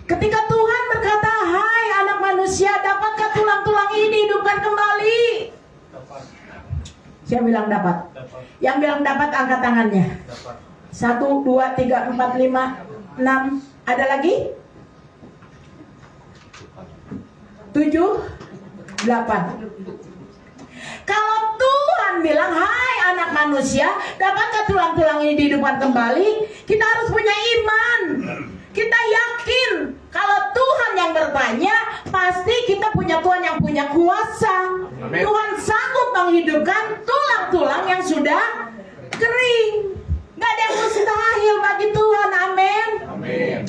Ketika Tuhan berkata, hai anak manusia, dapatkah tulang-tulang ini dihidupkan kembali? Siapa bilang dapat? Yang bilang dapat angkat tangannya. 1, 2, 3, 4, 5, 6. Ada lagi? 7, 8. Kalau Tuhan bilang, hai anak manusia, dapatkah tulang-tulang ini dihidupkan kembali? Kita harus punya iman. Kita yakin kalau Tuhan yang bertanya, pasti kita punya Tuhan yang punya kuasa. Amin. Tuhan sanggup menghidupkan tulang-tulang yang sudah kering. Gak ada yang mustahil bagi Tuhan. Amin. Amin.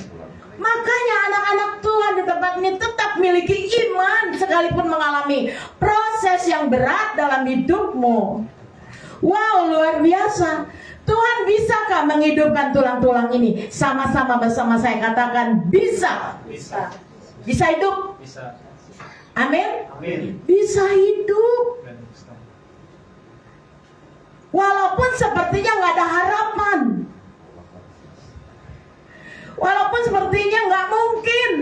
Makanya anak-anak Tuhan di tempat ini tetap miliki iman sekalipun mengalami proses yang berat dalam hidupmu. Wow, luar biasa. Tuhan bisakah menghidupkan tulang-tulang ini? Sama-sama bersama saya katakan bisa. Bisa. Bisa hidup? Bisa. Amin. Amin. Bisa hidup. Walaupun sepertinya nggak ada harapan. Walaupun sepertinya nggak mungkin.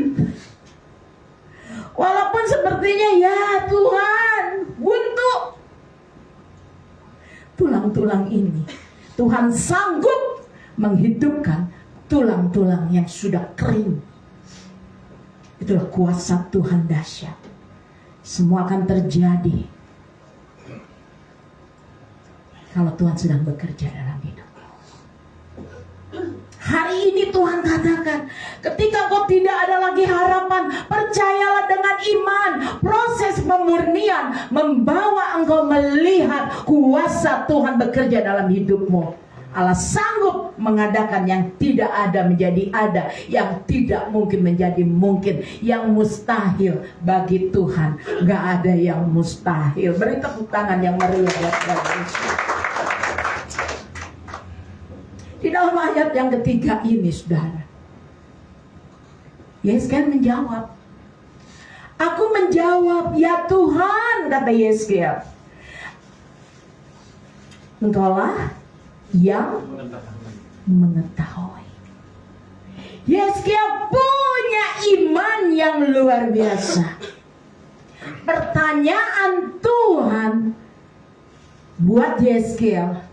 Walaupun sepertinya ya Tuhan buntu. Tulang-tulang ini Tuhan sanggup menghidupkan tulang-tulang yang sudah kering. Itulah kuasa Tuhan dahsyat. Semua akan terjadi kalau Tuhan sedang bekerja dalam hidup. Hari ini Tuhan katakan, ketika kau tidak ada lagi harapan, percayalah dengan iman. Proses pemurnian membawa engkau melihat kuasa Tuhan bekerja dalam hidupmu. Allah sanggup mengadakan yang tidak ada menjadi ada, yang tidak mungkin menjadi mungkin, yang mustahil bagi Tuhan. Gak ada yang mustahil. Beri tepuk tangan yang meriah buat Tuhan. Di dalam ayat yang ketiga ini, saudara, Yeskel menjawab. Aku menjawab, ya Tuhan, kata Yeskel, Engkaulah yang mengetahui. Yeskel punya iman yang luar biasa. Pertanyaan Tuhan buat Yeskel,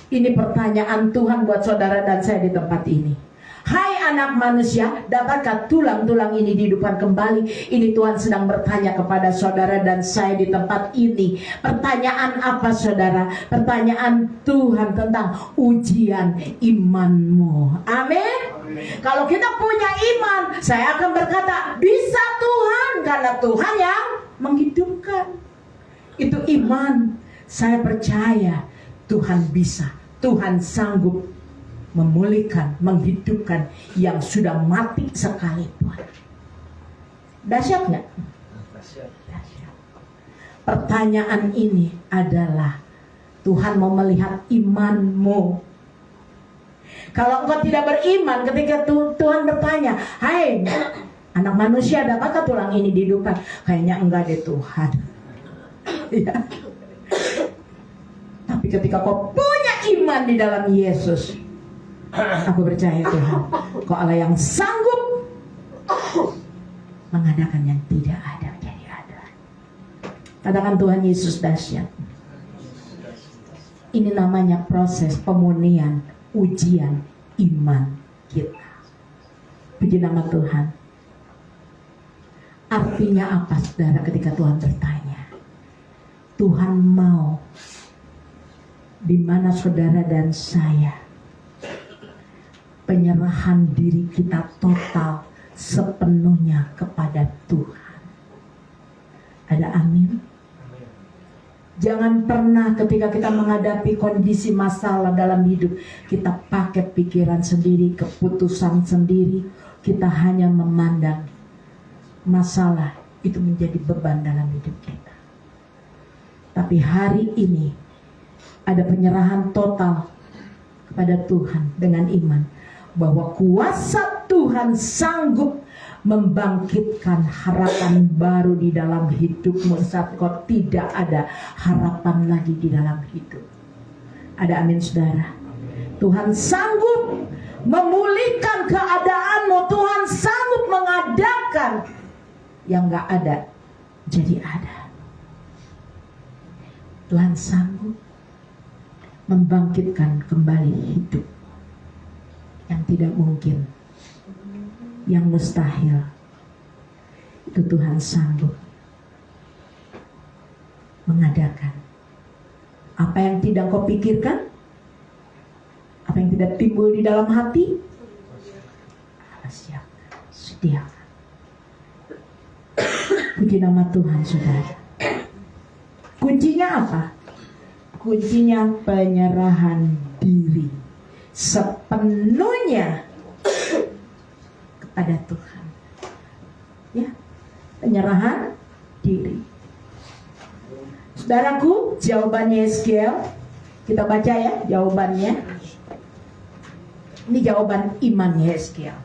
ini pertanyaan Tuhan buat saudara dan saya di tempat ini. Hai anak manusia, dapatkah tulang-tulang ini dihidupkan kembali? Ini Tuhan sedang bertanya kepada saudara dan saya di tempat ini. Pertanyaan apa saudara? Pertanyaan Tuhan tentang ujian imanmu. Amin. Kalau kita punya iman, saya akan berkata, bisa Tuhan, karena Tuhan yang menghidupkan. Itu iman. Saya percaya Tuhan bisa, Tuhan sanggup memulihkan, menghidupkan yang sudah mati sekalipun. Dahsyat nggak? Dahsyat. Pertanyaan ini adalah Tuhan mau melihat imanmu. Kalau engkau tidak beriman, ketika Tuhan bertanya, hai anak manusia, dapatkah tulang ini dihidupkan? Kayaknya enggak deh Tuhan. Ya. Tapi ketika kau punya iman di dalam Yesus, aku percaya Tuhan, kau Allah yang sanggup mengadakan yang tidak ada menjadi ada. Katakan Tuhan Yesus dahsyat. Ini namanya proses pemurnian, ujian iman kita. Puji nama Tuhan. Artinya apa saudara ketika Tuhan bertanya? Tuhan mau di mana saudara dan saya penyerahan diri kita total sepenuhnya kepada Tuhan. Ada amin? Jangan pernah ketika kita menghadapi kondisi masalah dalam hidup, kita pakai pikiran sendiri, keputusan sendiri. Kita hanya memandang masalah itu menjadi beban dalam hidup kita. Tapi hari ini ada penyerahan total kepada Tuhan dengan iman bahwa kuasa Tuhan sanggup membangkitkan harapan baru di dalam hidupmu saat kau tidak ada harapan lagi di dalam hidup. Ada amin saudara? Tuhan sanggup memulihkan keadaanmu. Tuhan sanggup mengadakan yang gak ada jadi ada. Tuhan sanggup membangkitkan kembali hidup yang tidak mungkin, yang mustahil. Itu Tuhan sanggup mengadakan. Apa yang tidak kau pikirkan, apa yang tidak timbul di dalam hati, Allah siapkan, sediakan. Puji nama Tuhan saudara. Kuncinya apa? Kuncinya penyerahan diri sepenuhnya kepada Tuhan. Ya, penyerahan diri. Saudaraku, jawabannya Yeskiel, kita baca ya jawabannya. Ini jawaban iman Yeskiel.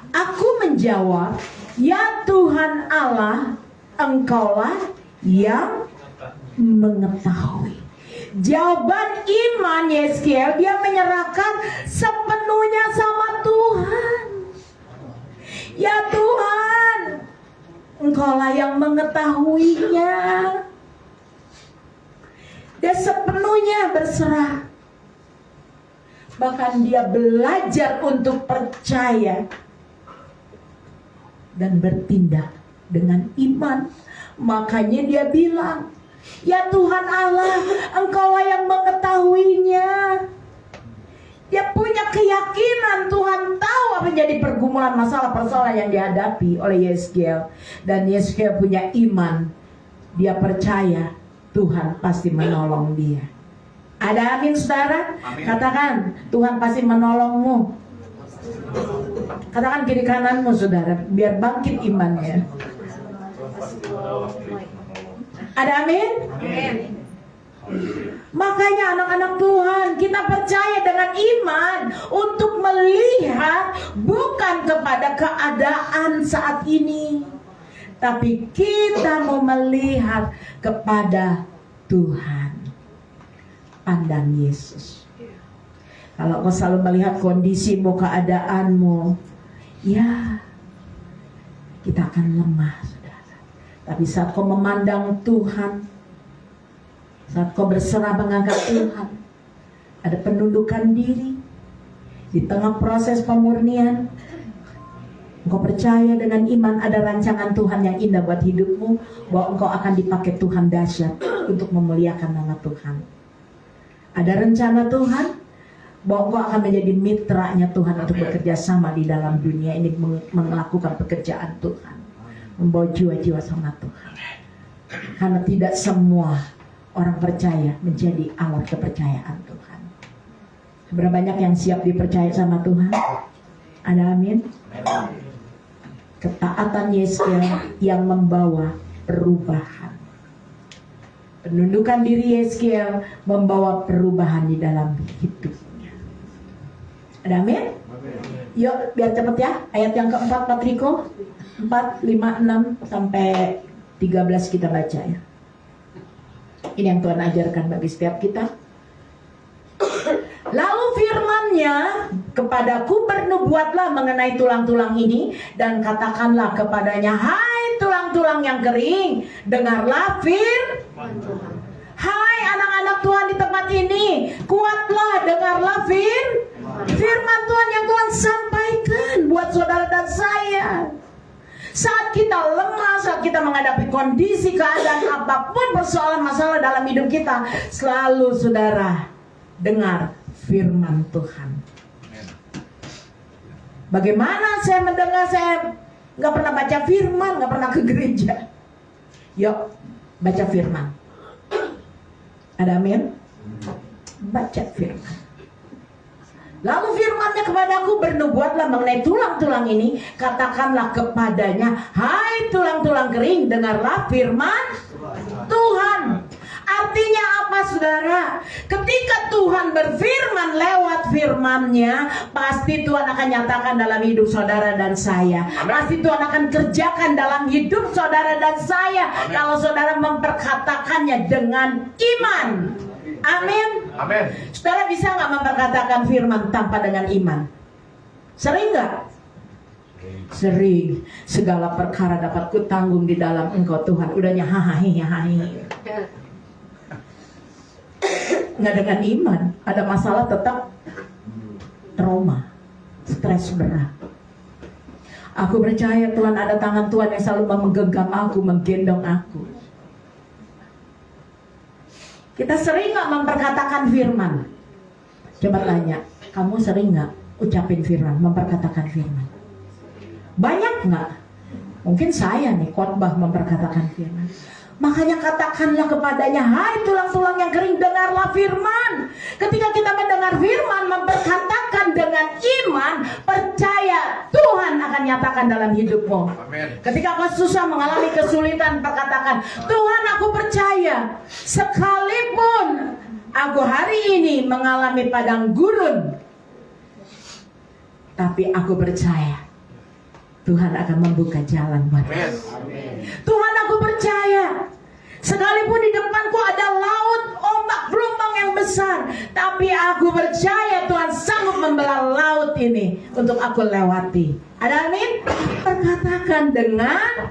Aku menjawab, ya Tuhan Allah, Engkaulah yang mengetahui. Jawaban iman Yeskiel, dia menyerahkan sepenuhnya sama Tuhan. Ya Tuhan, Engkaulah yang mengetahuinya. Dia sepenuhnya berserah. Bahkan dia belajar untuk percaya dan bertindak dengan iman. Makanya dia bilang, ya Tuhan Allah, Engkaulah yang mengetahuinya. Dia punya keyakinan Tuhan tahu apa menjadi pergumulan masalah-persoalan yang dihadapi oleh Yeskiel. Dan Yeskiel punya iman. Dia percaya Tuhan pasti menolong dia. Ada amin saudara? Amin. Katakan, Tuhan pasti menolongmu. Katakan kiri kananmu saudara, biar bangkit imannya. Ada amin? Amin. Makanya anak-anak Tuhan, kita percaya dengan iman untuk melihat bukan kepada keadaan saat ini, tapi kita mau melihat kepada Tuhan. Pandang Yesus. Kalau kau selalu melihat kondisimu, keadaanmu, ya kita akan lemah, saudara. Tapi saat kau memandang Tuhan, saat kau berserah mengangkat Tuhan, ada penundukan diri di tengah proses pemurnian. Engkau percaya dengan iman ada rancangan Tuhan yang indah buat hidupmu, bahwa engkau akan dipakai Tuhan dahsyat untuk memuliakan nama Tuhan. Ada rencana Tuhan bahwa engkau akan menjadi mitranya Tuhan untuk bekerja sama di dalam dunia ini, melakukan pekerjaan Tuhan, membawa jiwa-jiwa sama Tuhan. Karena tidak semua orang percaya menjadi alat kepercayaan Tuhan. Seberapa banyak yang siap dipercaya sama Tuhan? Ada amin? Ketaatan Yeskiel yang membawa perubahan. Penundukan diri Yeskiel membawa perubahan di dalam hidupnya. Ada amin? Yuk biar cepet ya. Ayat yang keempat Patriko 4, 5, 6 sampai 13 kita baca ya. Ini yang Tuhan ajarkan bagi setiap kita. Lalu firman-Nya kepadaku, bernubuatlah mengenai tulang-tulang ini dan katakanlah kepadanya, hai tulang-tulang yang kering, dengarlah firman Tuhan. Hai anak-anak Tuhan di tempat ini, kuatlah, dengarlah firman Tuhan yang Tuhan sampaikan buat saudara dan saya. Saat kita lemah, saat kita menghadapi kondisi, keadaan apapun, persoalan, masalah dalam hidup kita, selalu saudara dengar firman Tuhan. Bagaimana saya mendengar? Saya nggak pernah baca firman, nggak pernah ke gereja. Yuk, baca firman. Ada amin? Baca firman. Lalu firman-Nya kepadaku, bernubuatlah mengenai tulang-tulang ini, katakanlah kepadanya, hai tulang-tulang kering, dengarlah firman Tuhan. Artinya apa saudara? Ketika Tuhan berfirman lewat firman-Nya, pasti Tuhan akan nyatakan dalam hidup saudara dan saya. Pasti Tuhan akan kerjakan dalam hidup saudara dan saya. Kalau saudara memperkatakannya dengan iman. Amin. Amin. Saudara bisa nggak memperkatakan firman tanpa dengan iman? Sering nggak? Sering. Segala perkara dapat kutanggung di dalam Engkau Tuhan. Udahnya hahaha. Nggak dengan iman, ada masalah tetap trauma, stres berat. Aku percaya Tuhan, ada tangan Tuhan yang selalu menggenggam aku, menggendong aku. Kita sering nggak memperkatakan firman? Coba tanya, kamu sering nggak ucapin firman, memperkatakan firman? Banyak nggak? Mungkin saya nih khotbah memperkatakan firman. Makanya katakanlah kepadanya, hai tulang-tulang yang kering, dengarlah firman. Ketika kita mendengar firman, memperkatakan dengan iman, percaya Tuhan akan nyatakan dalam hidupmu. Amin. Ketika kau susah, mengalami kesulitan, perkatakan, Tuhan aku percaya, sekalipun aku hari ini mengalami padang gurun, tapi aku percaya Tuhan akan membuka jalan buat aku. Tuhan aku percaya, sekalipun di depanku ada laut, ombak, gelombang yang besar, tapi aku percaya Tuhan sanggup membelah laut ini untuk aku lewati. Ada amin? Perkatakan dengan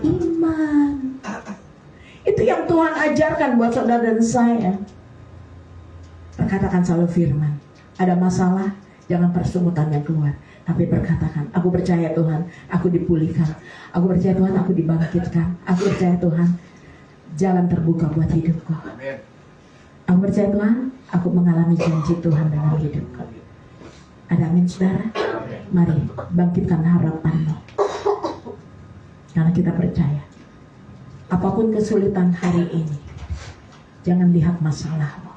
iman. Itu yang Tuhan ajarkan buat saudara dan saya. Perkatakan selalu firman. Ada masalah, jangan persungutannya keluar, tapi berkatakan, aku percaya Tuhan, aku dipulihkan. Aku percaya Tuhan, aku dibangkitkan. Aku percaya Tuhan, jalan terbuka buat hidupku. Aku percaya Tuhan, aku mengalami janji Tuhan dalam hidupku. Ada amin saudara? Mari bangkitkan harapanmu. Karena kita percaya, apapun kesulitan hari ini, jangan lihat masalahmu,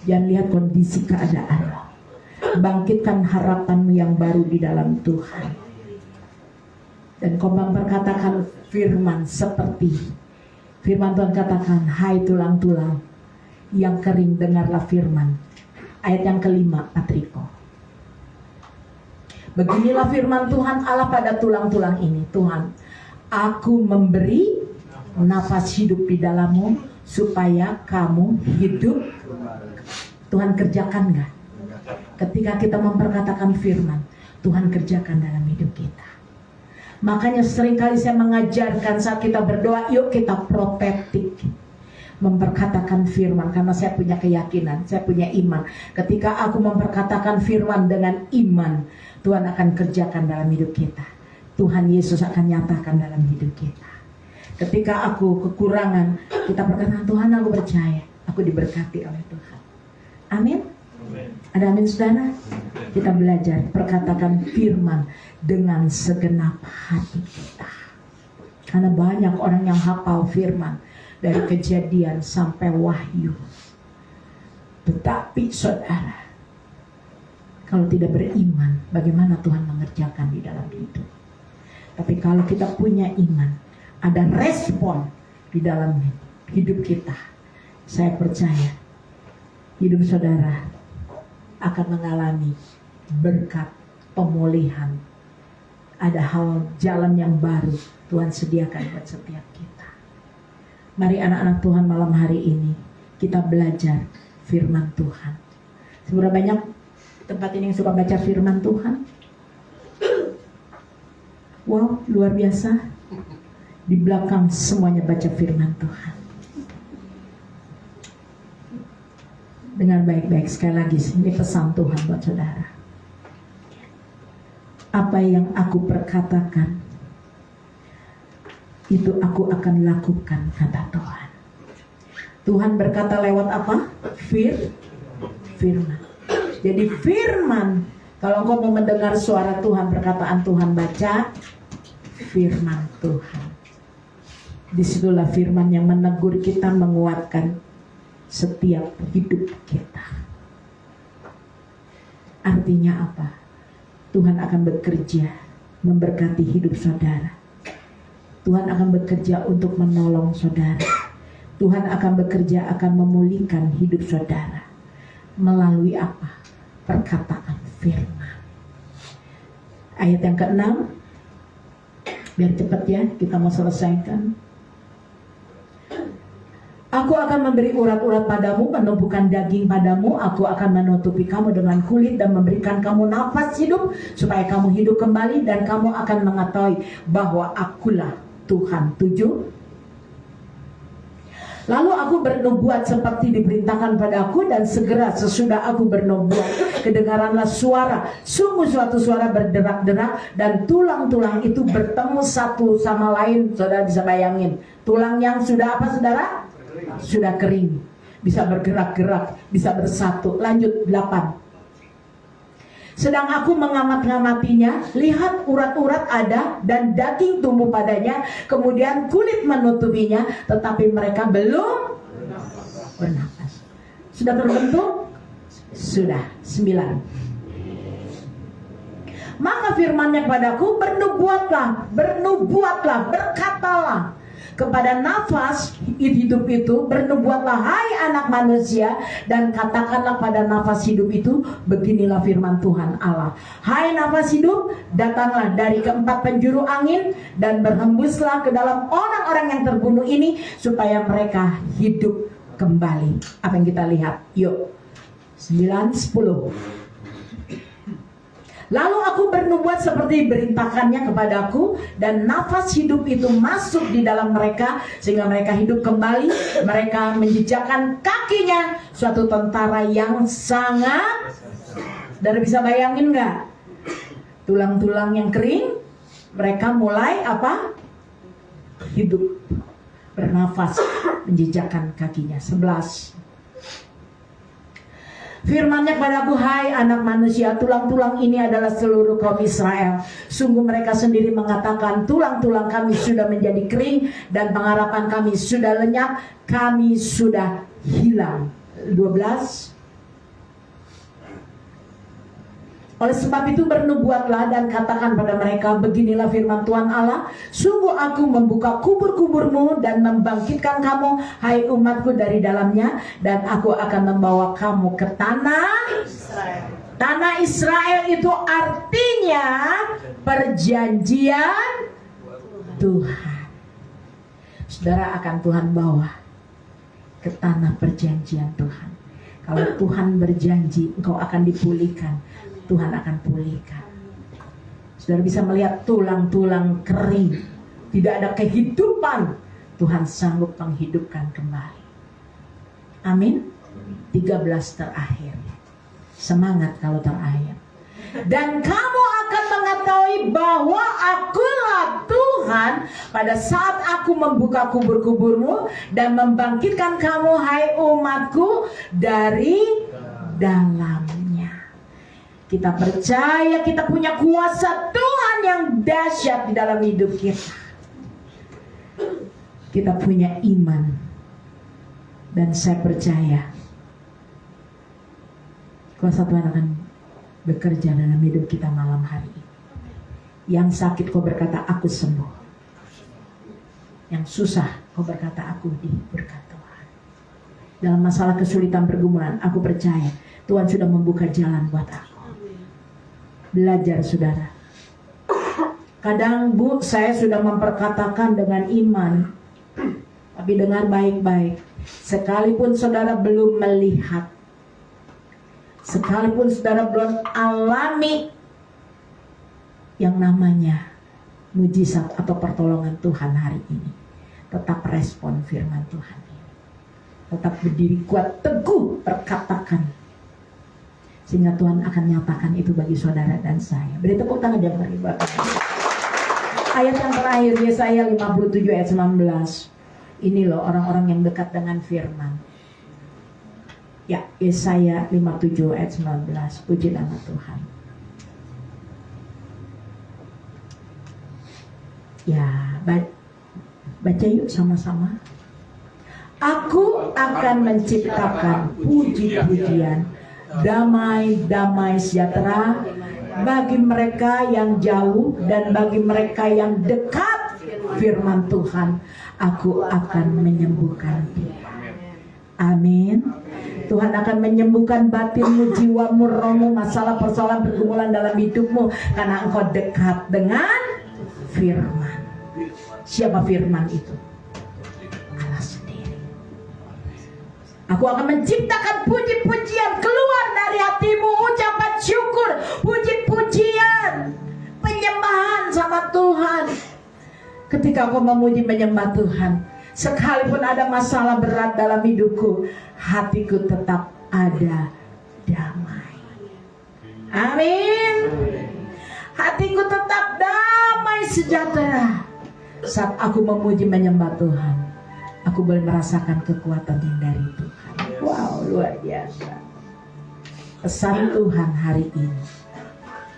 jangan lihat kondisi keadaanmu. Bangkitkan harapanmu yang baru di dalam Tuhan. Dan kau memperkatakan firman seperti firman Tuhan katakan, hai tulang-tulang yang kering, dengarlah firman. Ayat yang kelima, Patriko. Beginilah firman Tuhan Allah pada tulang-tulang ini. Tuhan, aku memberi nafas hidup di dalammu supaya kamu hidup. Tuhan kerjakan gak? Ketika kita memperkatakan firman, Tuhan kerjakan dalam hidup kita. Makanya seringkali saya mengajarkan saat kita berdoa, yuk kita protetik, memperkatakan firman. Karena saya punya keyakinan, saya punya iman. Ketika aku memperkatakan firman dengan iman, Tuhan akan kerjakan dalam hidup kita. Tuhan Yesus akan nyatakan dalam hidup kita. Ketika aku kekurangan, kita berkata, Tuhan aku percaya, aku diberkati oleh Tuhan. Amin. Ada amin saudara? Kita belajar perkatakan firman dengan segenap hati kita. Karena banyak orang yang hafal firman dari Kejadian sampai Wahyu. Tetapi saudara, kalau tidak beriman, bagaimana Tuhan mengerjakan di dalam hidup? Tapi kalau kita punya iman, ada respon di dalam hidup kita, saya percaya hidup saudara akan mengalami berkat pemulihan. Ada hal jalan yang baru Tuhan sediakan buat setiap kita. Mari anak-anak Tuhan malam hari ini kita belajar firman Tuhan. Seberapa banyak tempat ini yang suka baca firman Tuhan? Wow, luar biasa. Di belakang semuanya baca firman Tuhan. Dengar baik-baik sekali lagi, ini pesan Tuhan buat saudara. Apa yang aku perkatakan itu aku akan lakukan, kata Tuhan. Tuhan berkata lewat apa? Firman. Jadi firman, kalau engkau mau mendengar suara Tuhan, perkataan Tuhan, baca firman Tuhan. Disitulah firman yang menegur kita, menguatkan setiap hidup kita. Artinya apa? Tuhan akan bekerja memberkati hidup saudara. Tuhan akan bekerja untuk menolong saudara. Tuhan akan bekerja, akan memulihkan hidup saudara. Melalui apa? Perkataan firman. Ayat yang ke-6. Biar cepat ya, kita mau selesaikan. Aku akan memberi urat-urat padamu, menumpukan daging padamu. Aku akan menutupi kamu dengan kulit dan memberikan kamu nafas hidup, supaya kamu hidup kembali, dan kamu akan mengetahui bahwa akulah Tuhan. 7. Lalu aku bernubuat seperti diperintahkan padaku, dan segera sesudah aku bernubuat, kedengaranlah suara, sungguh suatu suara berderak-derak, dan tulang-tulang itu bertemu satu sama lain. Saudara bisa bayangin, tulang yang sudah apa saudara? Sudah kering, bisa bergerak-gerak, bisa bersatu. Lanjut 8. Sedang aku mengamat-ngamatinya, lihat urat-urat ada dan daging tumbuh padanya, kemudian kulit menutupinya, tetapi mereka belum bernafas. Sudah terbentuk? Sudah. 9. Maka firman-Nya kepadaku, bernubuatlah, berkatalah kepada nafas hidup itu, bernubuatlah hai anak manusia, dan katakanlah pada nafas hidup itu, beginilah firman Tuhan Allah. Hai nafas hidup, datanglah dari keempat penjuru angin, dan berhembuslah ke dalam orang-orang yang terbunuh ini, supaya mereka hidup kembali. Apa yang kita lihat? Yuk, 9, 10. Lalu aku bernubuat seperti diperintahkannya kepadaku, dan nafas hidup itu masuk di dalam mereka, sehingga mereka hidup kembali. Mereka menjejakkan kakinya, suatu tentara yang sangat. Saudara bisa bayangin nggak? Tulang-tulang yang kering, mereka mulai apa? Hidup, bernafas, menjejakkan kakinya. 11. Firman-Nya kepadaku, hai anak manusia, tulang-tulang ini adalah seluruh kaum Israel. Sungguh mereka sendiri mengatakan, tulang-tulang kami sudah menjadi kering, dan pengharapan kami sudah lenyap, kami sudah hilang. 12. Oleh sebab itu bernubuatlah dan katakan pada mereka, beginilah firman Tuhan Allah, sungguh aku membuka kubur-kuburmu dan membangkitkan kamu, hai umatku, dari dalamnya, dan aku akan membawa kamu ke tanah Israel. Tanah Israel itu artinya perjanjian Tuhan. Saudara akan Tuhan bawa ke tanah perjanjian Tuhan. Kalau Tuhan berjanji engkau akan dipulihkan, Tuhan akan pulihkan. Saudara bisa melihat tulang-tulang kering, tidak ada kehidupan, Tuhan sanggup menghidupkan kembali. Amin. 13 terakhir. Semangat kalau terakhir. Dan kamu akan mengetahui bahwa akulah Tuhan pada saat aku membuka kubur-kuburmu dan membangkitkan kamu, hai umatku, dari dalamnya. Kita percaya kita punya kuasa Tuhan yang dahsyat di dalam hidup kita. Kita punya iman. Dan saya percaya kuasa Tuhan akan bekerja dalam hidup kita malam hari ini. Yang sakit kau berkata aku sembuh. Yang susah kau berkata aku diberkati Tuhan. Dalam masalah kesulitan pergumulan, aku percaya Tuhan sudah membuka jalan buat aku. Belajar saudara. Kadang Bu, saya sudah memperkatakan dengan iman, tapi dengar baik-baik. Sekalipun saudara belum melihat, sekalipun saudara belum alami yang namanya mujizat atau pertolongan Tuhan hari ini, tetap respon firman Tuhan ini. Tetap berdiri kuat, teguh, perkatakan. Sehingga Tuhan akan nyatakan itu bagi saudara dan saya. Beri tepuk tangan yang beribadah. Ayat yang terakhir Yesaya 57 ayat 19. Ini loh orang-orang yang dekat dengan firman. Ya, Yesaya 57 ayat 19. Puji nama Tuhan. Ya, baca yuk sama-sama. Aku akan menciptakan puji-pujian, damai-damai sejahtera bagi mereka yang jauh dan bagi mereka yang dekat. Firman Tuhan, aku akan menyembuhkan dia. Amin. Tuhan akan menyembuhkan batinmu, jiwamu, rohmu, masalah persoalan pergumulan dalam hidupmu, karena engkau dekat dengan firman. Siapa firman itu? Allah sendiri. Aku akan menciptakan puji-pujian keluar dari hatimu, ucapan syukur, puji-pujian, penyembahan sama Tuhan. Ketika aku memuji menyembah Tuhan, sekalipun ada masalah berat dalam hidupku, hatiku tetap ada damai. Amin. Hatiku tetap damai sejahtera. Saat aku memuji menyembah Tuhan, aku boleh merasakan kekuatan yang dari Tuhan. Wow, luar biasa. Pesan Tuhan hari ini,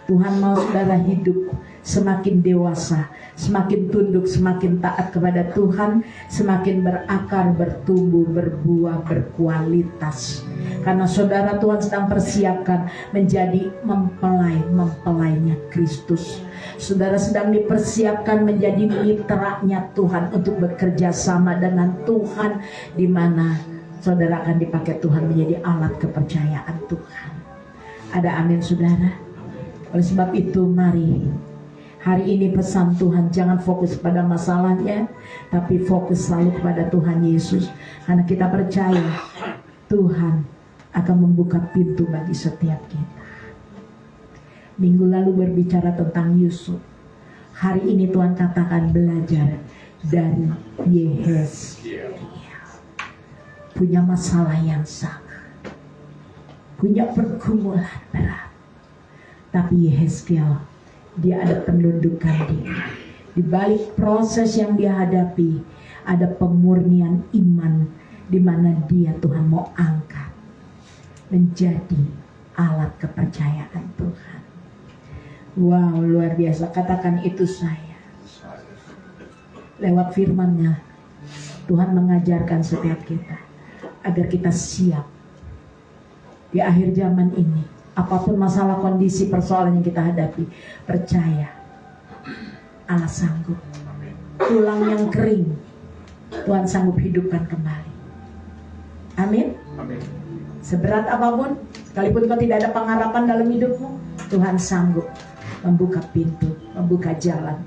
Tuhan mau saudara hidup semakin dewasa, semakin tunduk, semakin taat kepada Tuhan, semakin berakar, bertumbuh, berbuah, berkualitas. Karena saudara, Tuhan sedang persiapkan menjadi mempelainya Kristus. Saudara sedang dipersiapkan menjadi mitranya Tuhan untuk bekerja sama dengan Tuhan, di mana saudara akan dipakai Tuhan menjadi alat kepercayaan Tuhan. Ada amin saudara? Oleh sebab itu mari hari ini pesan Tuhan, jangan fokus pada masalahnya, tapi fokus selalu kepada Tuhan Yesus. Karena kita percaya Tuhan akan membuka pintu bagi setiap kita. Minggu lalu berbicara tentang Yusuf. Hari ini Tuhan katakan belajar dari Yehezkiel. Punya masalah yang sama, punya pergumulan berat, tapi Yehezkiel, dia ada penundukan diri. Di balik proses yang dia hadapi, ada pemurnian iman, di mana dia Tuhan mau angkat menjadi alat kepercayaan Tuhan. Wow, luar biasa. Katakan itu saya. Lewat firman-Nya, Tuhan mengajarkan setiap kita agar kita siap di akhir zaman ini. Apapun masalah, kondisi, persoalan yang kita hadapi, percaya Allah sanggup. Tulang yang kering Tuhan sanggup hidupkan kembali. Amin. Seberat apapun, sekalipun kau tidak ada pengharapan dalam hidupmu, Tuhan sanggup membuka pintu, membuka jalan.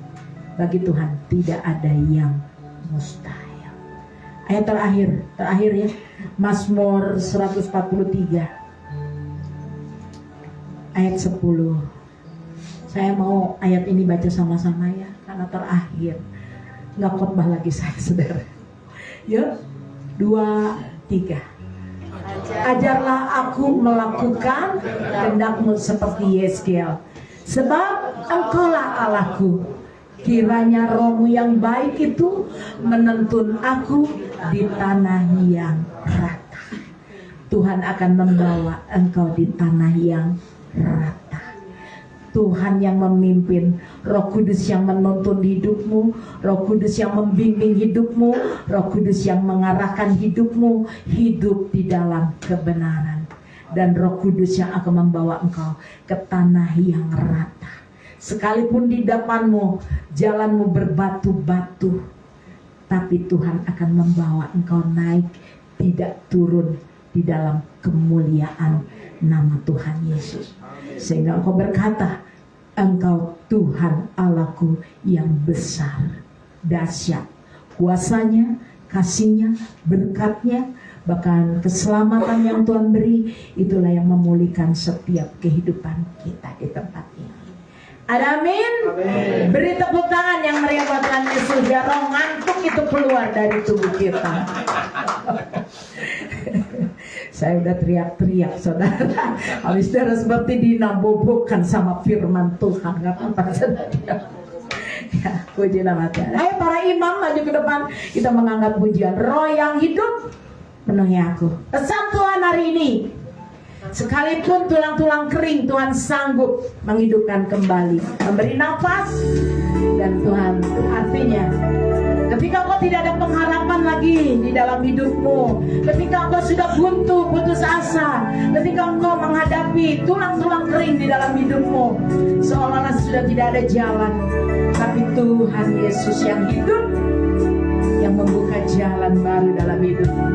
Bagi Tuhan tidak ada yang mustahil. Ayat terakhir ya, Mazmur 143 ayat 10. Saya mau ayat ini baca sama-sama ya, karena terakhir. Nggak khotbah lagi saya, saudara. Yuk, 2, 3. Ajarlah aku melakukan kehendak-Mu seperti Yehezkiel, sebab Engkaulah Allahku. Kiranya roh-Mu yang baik itu menuntun aku di tanah yang rata. Tuhan akan membawa engkau di tanah yang rata. Tuhan yang memimpin, Roh Kudus yang menuntun hidupmu, Roh Kudus yang membimbing hidupmu, Roh Kudus yang mengarahkan hidupmu hidup di dalam kebenaran, dan Roh Kudus yang akan membawa engkau ke tanah yang rata. Sekalipun di depanmu jalanmu berbatu-batu, tapi Tuhan akan membawa engkau naik, tidak turun di dalam kemuliaan nama Tuhan Yesus. Sehingga engkau berkata, Engkau Tuhan Allahku yang besar, dahsyat, kuasanya, kasihnya, berkatnya, bahkan keselamatan yang Tuhan beri, itulah yang memulihkan setiap kehidupan kita di tempat ini. Ada amin? Amin. Beri tepuk tangan yang meriah buat Tuhan Yesus, biar roh ngantuk itu keluar dari tubuh kita. Saya udah teriak-teriak saudara. Habis saudara seperti dinabobokan sama firman Tuhan. Gak apa-apa saudara. Ya. Puji nama Tuhan. Ayo para imam maju ke depan. Kita mengangkat pujian. Roh yang hidup penuhi aku. Pesan Tuhan hari ini. Sekalipun tulang-tulang kering, Tuhan sanggup menghidupkan kembali, memberi nafas. Dan Tuhan artinya ketika kau tidak ada pengharapan lagi di dalam hidupmu, ketika kau sudah buntu, putus asa, ketika engkau menghadapi tulang-tulang kering di dalam hidupmu, seolah-olah sudah tidak ada jalan, tapi Tuhan Yesus yang hidup yang membuka jalan baru dalam hidupmu.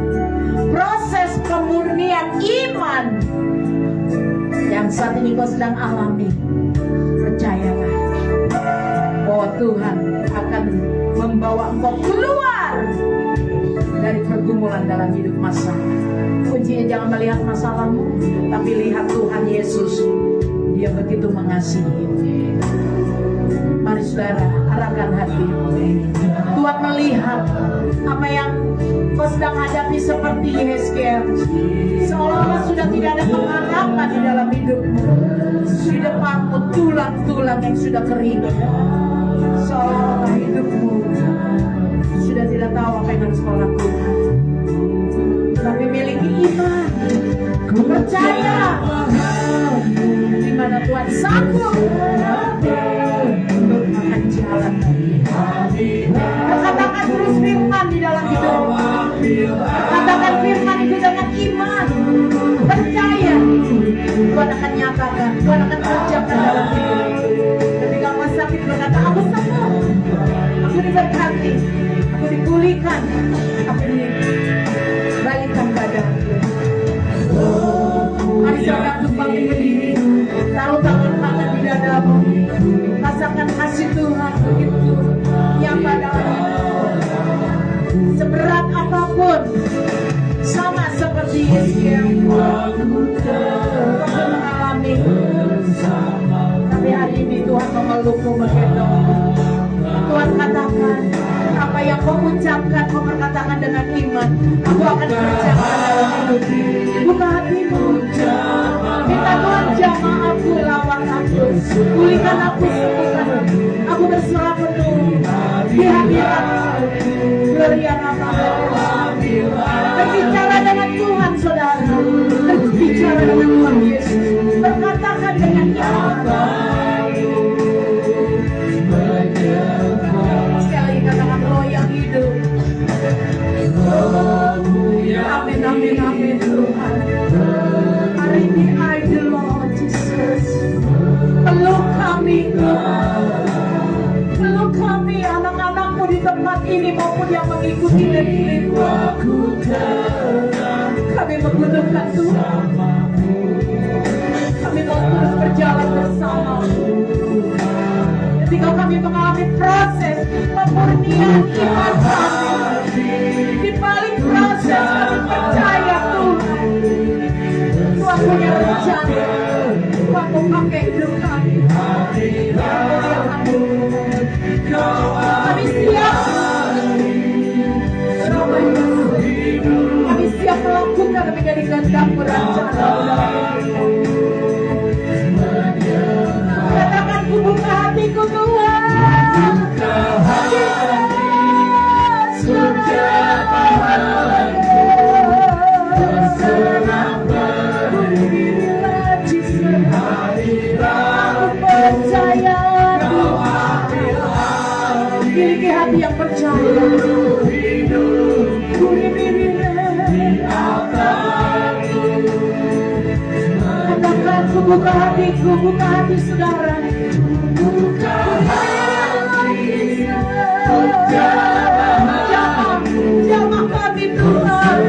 Proses pemurnian iman yang saat ini kau sedang alami, percayalah bahwa Tuhan akan membawa engkau keluar dari pergumulan dalam hidup masalah. Kuncinya jangan melihat masalahmu, tapi lihat Tuhan Yesus. Dia begitu mengasihi. Mari saudara, arahkan hati. Tuhan melihat apa yang kau sedang hadapi seperti Yeskel. Seolah-olah sudah tidak ada pengharapan di dalam hidupmu. Di depanmu tulang-tulang yang sudah kering. Seolah-olah hidupmu sudah tidak tahu apa yang harus kau lakukan. Tapi miliki iman. Ku percaya di mana Tuhan sanggup untuk makan jalan. Katakan terus firman di dalam hidupmu. Katakan firman itu dengan iman. Percaya Tuhan akan nyatakan, Tuhan akan kerjakan dalam hidupmu. Ketika kau sakit berkata, aku sembuh, aku diberkati, aku dipulihkan, aku dibalikan badanku. Mari saudara untuk bangkit berdiri, taruh tangan di dadamu, rasakan kasih Tuhan begitu nyata dalam hidupmu. Seberat apapun, sama seperti Yeskel, kau mengalami. Tapi hari ini Tuhan memelukmu, menggendongmu. Tuhan katakan, apa yang kau ucapkan, kau perkatakan dengan iman, aku akan kerjakan dalam hidupmu. Buka hatimu, minta Tuhan jamah aku, lawan aku, pulihkan aku, sembuhkan aku. Aku berserah penuh di hadirat-Mu. Gloria nama berbicara dengan Tuhan saudara, berbicara dengan Tuhan Yesus, berkatakan dengan iman. Sekali katakan roh yang hidup. Amin, amin, amin Tuhan. Hari ini I the Lord Jesus. Peluk kami, peluk kami anak-anakmu di tempat ini maupun yang mengikuti retreat-Mu. Kami membutuhkan Tuhan. Kami mau terus berjalan bersama. Ketika kami mengalami proses pemurnian iman kami, di balik proses kami percaya Tuhan, Tuhan punya rencana. Tuhan mau pakai hidup kami. Kami siap. Kami siap melakukan menjadi kehendak-Mu rencana. Katakan ku buka hatiku Tuhan. Percaya miliki hati yang percaya. Katakan ku buka hatiku, buka hati saudara. Buka hati, jamah kami Tuhan.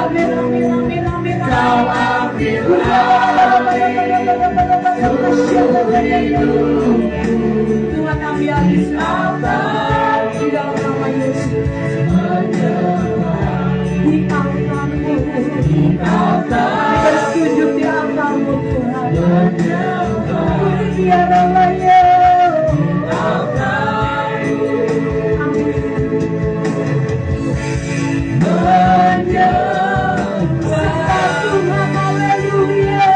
Amin, amin, amin, amin. Tuhan ambil alih semua di dalam nama Yesus. Di altar-Mu, bersujud di altar-Mu Tuhan. Dia namanya. Tuhan, haleluya.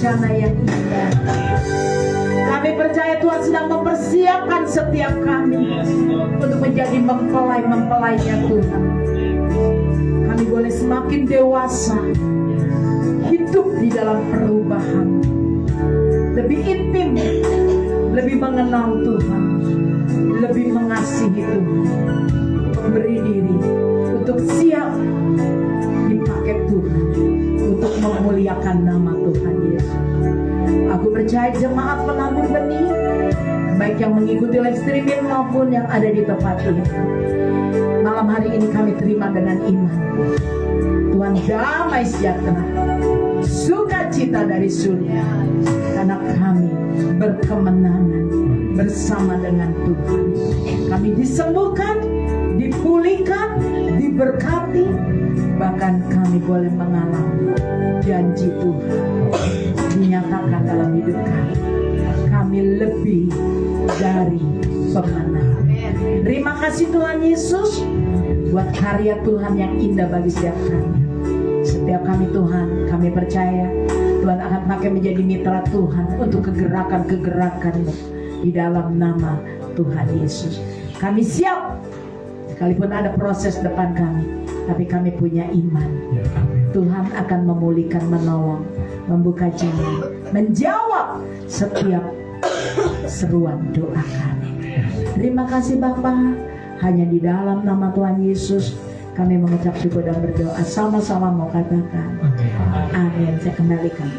rencana yang indah. Kami percaya Tuhan sedang mempersiapkan setiap kami untuk menjadi mempelai-mempelainya Tuhan. Kami boleh semakin dewasa, hidup di dalam perubahan, lebih intim, lebih mengenal Tuhan, lebih mengasihi Tuhan, memberi diri untuk siap dipakai Tuhan untuk memuliakan nama Tuhan Yesus. Aku percaya jemaat penabur benih, baik yang mengikuti live streaming maupun yang ada di tempat ini, malam hari ini kami terima dengan iman. Tuhan damai sejahtera, sukacita dari surga, karena kami berkemenangan bersama dengan Tuhan. Kami disembuhkan, dipulihkan, diberkati, bahkan kami boleh mengalami janji Tuhan dinyatakan dalam hidup kami. Kami lebih dari pemenang. Terima kasih Tuhan Yesus buat karya Tuhan yang indah bagi setiap kami. Setiap kami Tuhan, kami percaya Tuhan akan pakai menjadi mitra Tuhan untuk kegerakan-kegerakan di dalam nama Tuhan Yesus. Kami siap, sekalipun ada proses depan kami, tapi kami punya iman. Tuhan akan memulihkan, menolong, membuka jalan, menjawab setiap seruan doa kami. Terima kasih Bapa, hanya di dalam nama Tuhan Yesus kami mengucap syukur dan berdoa. Sama-sama mau katakan amin. Saya kembalikan.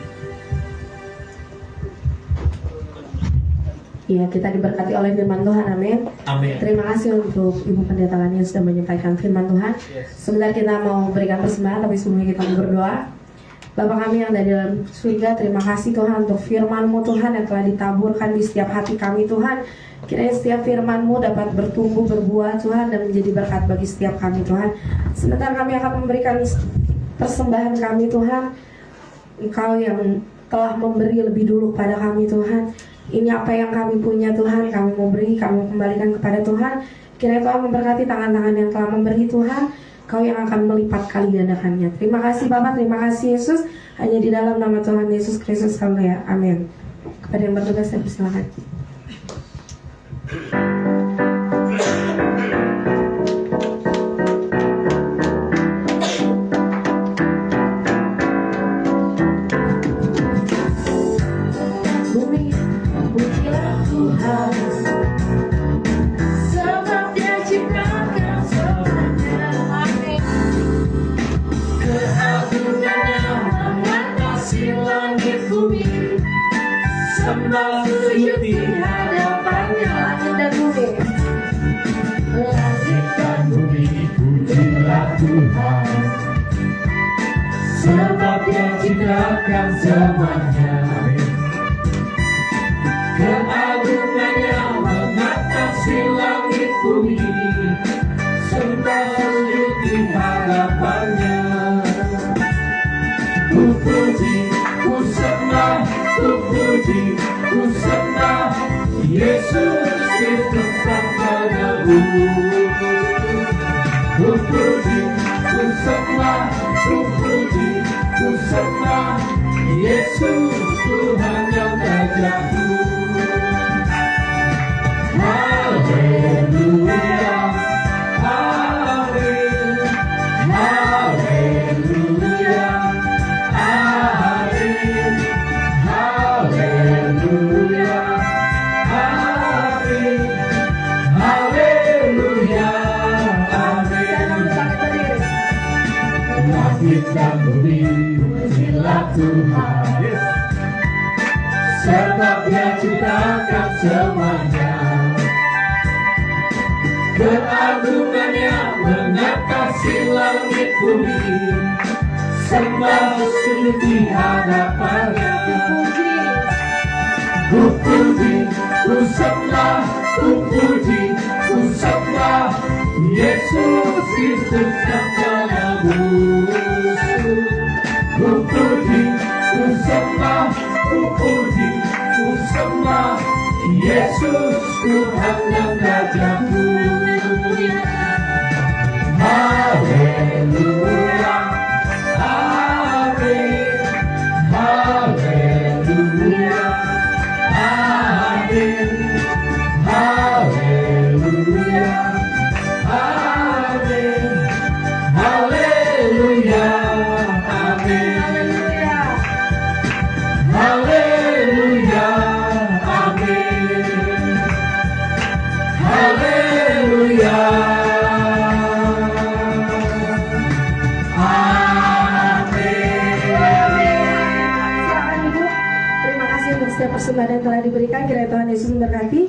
Ya, kita diberkati oleh firman Tuhan, amin. Amin. Terima kasih untuk Ibu Pendeta Lani yang sudah menyampaikan firman Tuhan. Sebentar kita mau berikan persembahan, tapi sebelumnya kita mau berdoa. Bapa kami yang ada di dalam surga, terima kasih Tuhan untuk firman-Mu Tuhan yang telah ditaburkan di setiap hati kami Tuhan. Kiranya setiap firman-Mu dapat bertumbuh, berbuah Tuhan, dan menjadi berkat bagi setiap kami Tuhan. Sebentar kami akan memberikan persembahan kami Tuhan. Engkau yang telah memberi lebih dulu pada kami Tuhan. Ini apa yang kami punya Tuhan, kami mau beri, kami kembalikan kepada Tuhan. Kiranya Tuhan memberkati tangan-tangan yang telah memberi Tuhan, Kau yang akan melipat kali gandakannya. Terima kasih Bapak, terima kasih Yesus. Hanya di dalam nama Tuhan Yesus Kristus kami ya, amin. Kepada yang bertugas saya persilakan. Sembah sujud di hadapannya, langit dan bumi. langit dan bumi, pujilah Tuhan. Sebab Dia ciptakan semuanya. Keagungannya mengatasi langit bumi. Sembah sujud di hadapannya. Ku puji, ku sembah, ku puji, ku sembah Yesus Kristus Sang Penebus. Ku puji, ku sembah, ku puji, ku sembah Yesus Tuhan yang terjatuh. Haleluya, amin, haleluya, amin, haleluya, amin, haleluya, amin. Langit dan bumi, pujilah Tuhan. Sebab Dia ciptakan semuanya. Keagungannya mengatasi langit bumi. Sembah sujud di hadapannya. Ku puji, ku sembah, ku puji, ku sembah Yesus Kristus Sang Penebus. Ku puji, ku sembah, ku puji, ku sembah Yesus Tuhan yang terjatuh. Haleluya, amin, haleluya. setiap persembahan yang telah diberikan, kiranya Tuhan Yesus memberkati.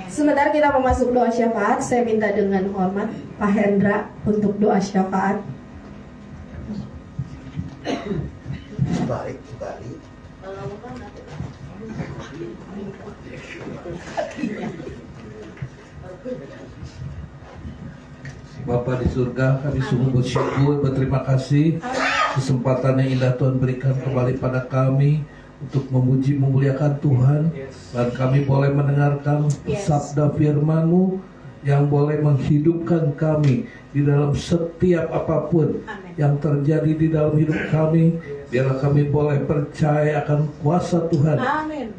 Sebentar kita mau masuk doa syafaat. Saya minta dengan hormat Pak Hendra untuk doa syafaat. Balik kembali. Bapa di surga, kami sungguh bersyukur, berterima kasih kesempatan yang indah Tuhan berikan kembali pada kami untuk memuji memuliakan Tuhan, dan kami boleh mendengarkan sabda firman-Mu yang boleh menghidupkan kami di dalam setiap apapun yang terjadi di dalam hidup kami. Biarlah kami boleh percaya akan kuasa Tuhan,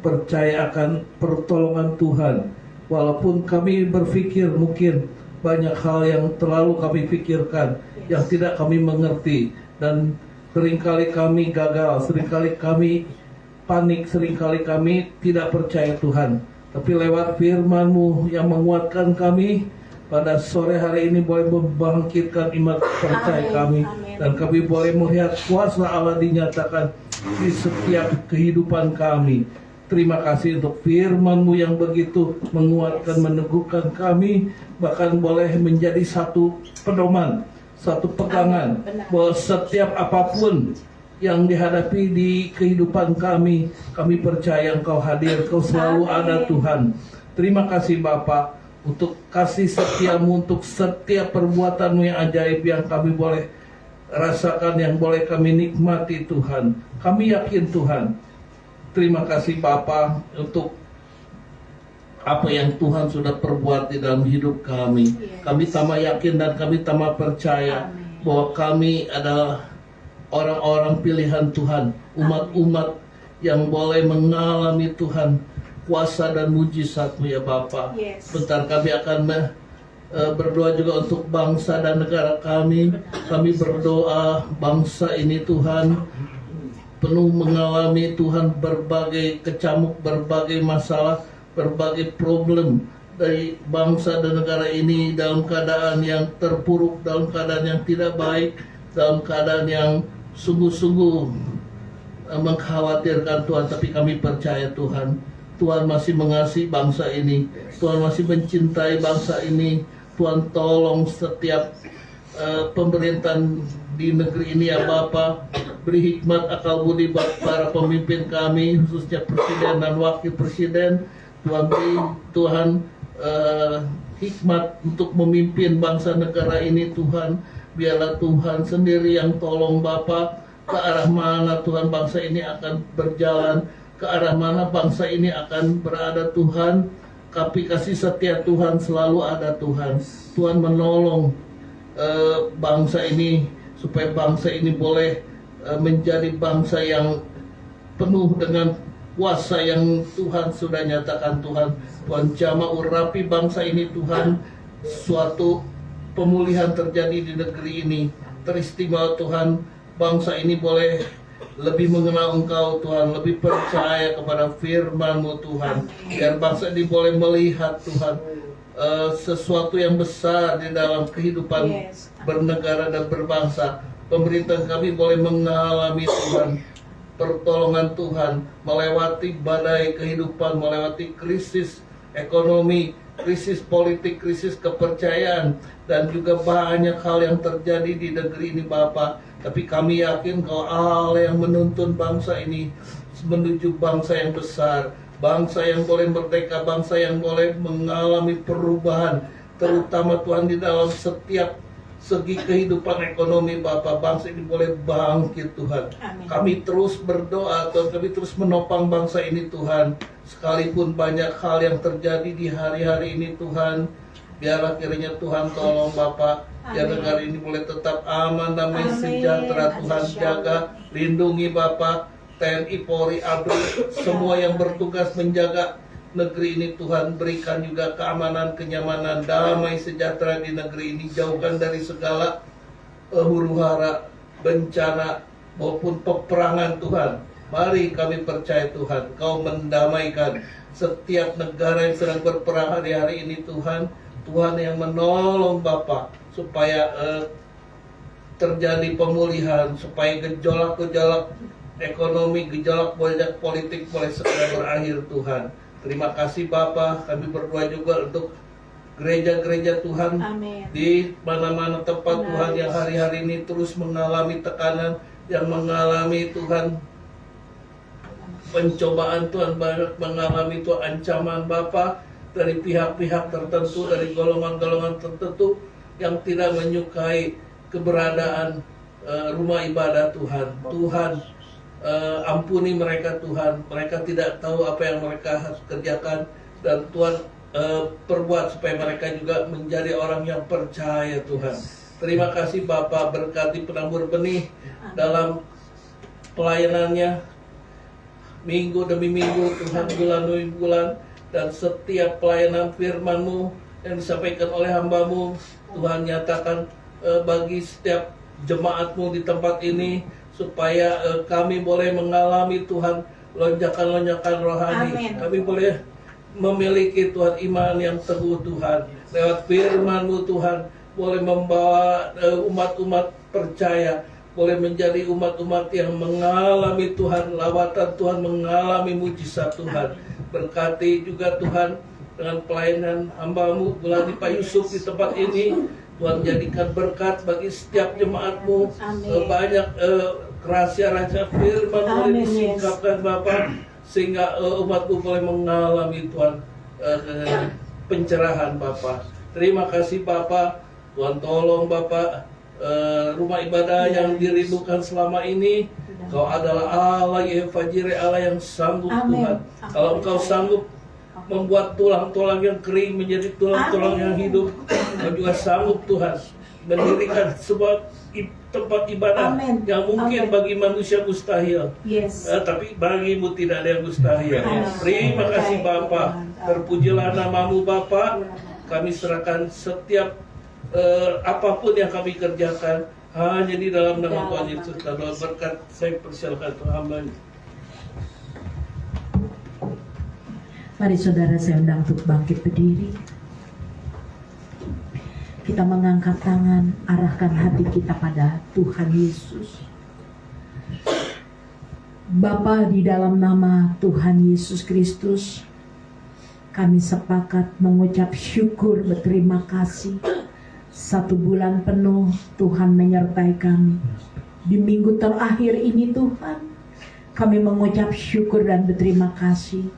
percaya akan pertolongan Tuhan. Walaupun kami berpikir mungkin banyak hal yang terlalu kami pikirkan, yang tidak kami mengerti, dan seringkali kami gagal, seringkali kami panik, seringkali kami tidak percaya Tuhan. Tapi lewat firman-Mu yang menguatkan kami, pada sore hari ini boleh membangkitkan iman percaya kami. Dan kami boleh melihat kuasa Allah dinyatakan di setiap kehidupan kami. Terima kasih untuk firman-Mu yang begitu menguatkan, meneguhkan kami, bahkan boleh menjadi satu pedoman, satu pegangan, bahwa setiap apapun yang dihadapi di kehidupan kami percaya Engkau hadir, Engkau selalu ada Tuhan. Terima kasih Bapa untuk kasih setia-Mu, untuk setiap perbuatan-Mu yang ajaib yang kami boleh rasakan, yang boleh kami nikmati Tuhan. Kami yakin Tuhan. Terima kasih Bapa untuk apa yang Tuhan sudah perbuat di dalam hidup kami. Kami tambah yakin dan kami tambah percaya bahwa kami adalah orang-orang pilihan Tuhan, umat-umat yang boleh mengalami Tuhan, kuasa dan mujizat-Mu ya Bapa. Bentar kami akan berdoa juga untuk bangsa dan negara kami. Kami berdoa bangsa ini Tuhan penuh mengalami Tuhan berbagai kecamuk, berbagai masalah, berbagai problem dari bangsa dan negara ini dalam keadaan yang terpuruk, dalam keadaan yang tidak baik, dalam keadaan yang sungguh-sungguh mengkhawatirkan Tuhan. Tapi kami percaya Tuhan, Tuhan masih mengasihi bangsa ini, Tuhan masih mencintai bangsa ini. Tuhan tolong setiap pemerintahan di negeri ini ya Bapa. Beri hikmat akal budi buat para pemimpin kami, khususnya presiden dan wakil presiden. Tuhan beri Tuhan hikmat untuk memimpin bangsa negara ini Tuhan. Biarlah Tuhan sendiri yang tolong Bapa, ke arah mana Tuhan bangsa ini akan berjalan, ke arah mana bangsa ini akan berada Tuhan. Tapi kasih setia Tuhan selalu ada Tuhan. Tuhan menolong bangsa ini supaya bangsa ini boleh menjadi bangsa yang penuh dengan kuasa yang Tuhan sudah nyatakan Tuhan. Tuhan jamah urapi bangsa ini Tuhan. Suatu pemulihan terjadi di negeri ini. Teristimewa Tuhan, bangsa ini boleh lebih mengenal Engkau Tuhan, lebih percaya kepada firman-Mu Tuhan. Biar bangsa ini boleh melihat Tuhan sesuatu yang besar di dalam kehidupan bernegara dan berbangsa. Pemerintah kami boleh mengalami Tuhan pertolongan Tuhan, melewati badai kehidupan, melewati krisis ekonomi, krisis politik, krisis kepercayaan, dan juga banyak hal yang terjadi di negeri ini Bapa. Tapi kami yakin kalau Allah yang menuntun bangsa ini menuju bangsa yang besar, bangsa yang boleh merdeka, bangsa yang boleh mengalami perubahan, terutama Tuhan di dalam setiap segi kehidupan ekonomi Bapak. Bangsa ini boleh bangkit Tuhan. Amin. Kami terus berdoa Tuhan, kami terus menopang bangsa ini Tuhan. Sekalipun banyak hal yang terjadi di hari-hari ini Tuhan, biarlah kiranya Tuhan tolong Bapak. Biar negara ini boleh tetap aman, damai, sejahtera. Tuhan jaga, lindungi Bapak, TNI, Polri, ABRI, semua yang bertugas menjaga negeri ini Tuhan. Berikan juga keamanan, kenyamanan, damai, sejahtera di negeri ini. Jauhkan dari segala huru-hara, bencana maupun peperangan Tuhan. Mari kami percaya Tuhan, Kau mendamaikan setiap negara yang sedang berperang hari-hari ini Tuhan. Tuhan yang menolong Bapa supaya terjadi pemulihan, supaya gejolak-gejolak ekonomi, gejolak politik boleh segera berakhir Tuhan. Terima kasih Bapa, kami berdoa juga untuk gereja-gereja Tuhan Amin. di mana-mana tempat Tuhan yang hari-hari ini terus mengalami tekanan, yang mengalami Tuhan pencobaan Tuhan, banyak mengalami Tuhan ancaman Bapa dari pihak-pihak tertentu, dari golongan-golongan tertentu yang tidak menyukai keberadaan rumah ibadah Tuhan. Tuhan, ampuni mereka Tuhan, mereka tidak tahu apa yang mereka harus kerjakan, dan Tuhan perbuat supaya mereka juga menjadi orang yang percaya Tuhan. Terima kasih Bapa, berkati penabur benih dalam pelayanannya minggu demi minggu Tuhan, bulan demi bulan, dan setiap pelayanan firman-Mu yang disampaikan oleh hamba-Mu Tuhan, nyatakan bagi setiap jemaat-Mu di tempat ini supaya kami boleh mengalami Tuhan lonjakan-lonjakan rohani. Amin. Kami boleh memiliki Tuhan iman yang teguh Tuhan, lewat firman-Mu Tuhan boleh membawa umat-umat percaya, boleh menjadi umat-umat yang mengalami Tuhan lawatan Tuhan, mengalami mujizat Tuhan. Berkati juga Tuhan dengan pelayanan hamba-Mu Bulani Pak Yusuf di tempat ini. Tuhan jadikan berkat bagi setiap jemaat-Mu. Banyak rahasia-rahasia firman boleh disingkapkan Bapak, sehingga umat-Mu boleh mengalami Tuhan pencerahan Bapak. Terima kasih Bapak. Tuhan tolong Bapak rumah ibadah yang dirindukan selama ini. Kau adalah Allah Yehova-Jireh, Allah yang sanggup Tuhan. Kalau Engkau sanggup membuat tulang-tulang yang kering menjadi tulang-tulang yang hidup, Kau juga sanggup Tuhan mendirikan sebuah tempat ibadah yang mungkin bagi manusia mustahil, tapi bagimu tidak ada yang mustahil. Terima kasih Bapa, terpujilah nama-Mu Bapa. Kami serahkan setiap apapun yang kami kerjakan hanya di dalam nama Tuhan Yesus. Dalam berkat saya persilakan Tuhan hamba. Mari saudara saya undang untuk bangkit berdiri. Kita mengangkat tangan, arahkan hati kita pada Tuhan Yesus. Bapa, di dalam nama Tuhan Yesus Kristus, kami sepakat mengucap syukur, berterima kasih. 1 bulan penuh Tuhan menyertai kami. Di minggu terakhir ini Tuhan, kami mengucap syukur dan berterima kasih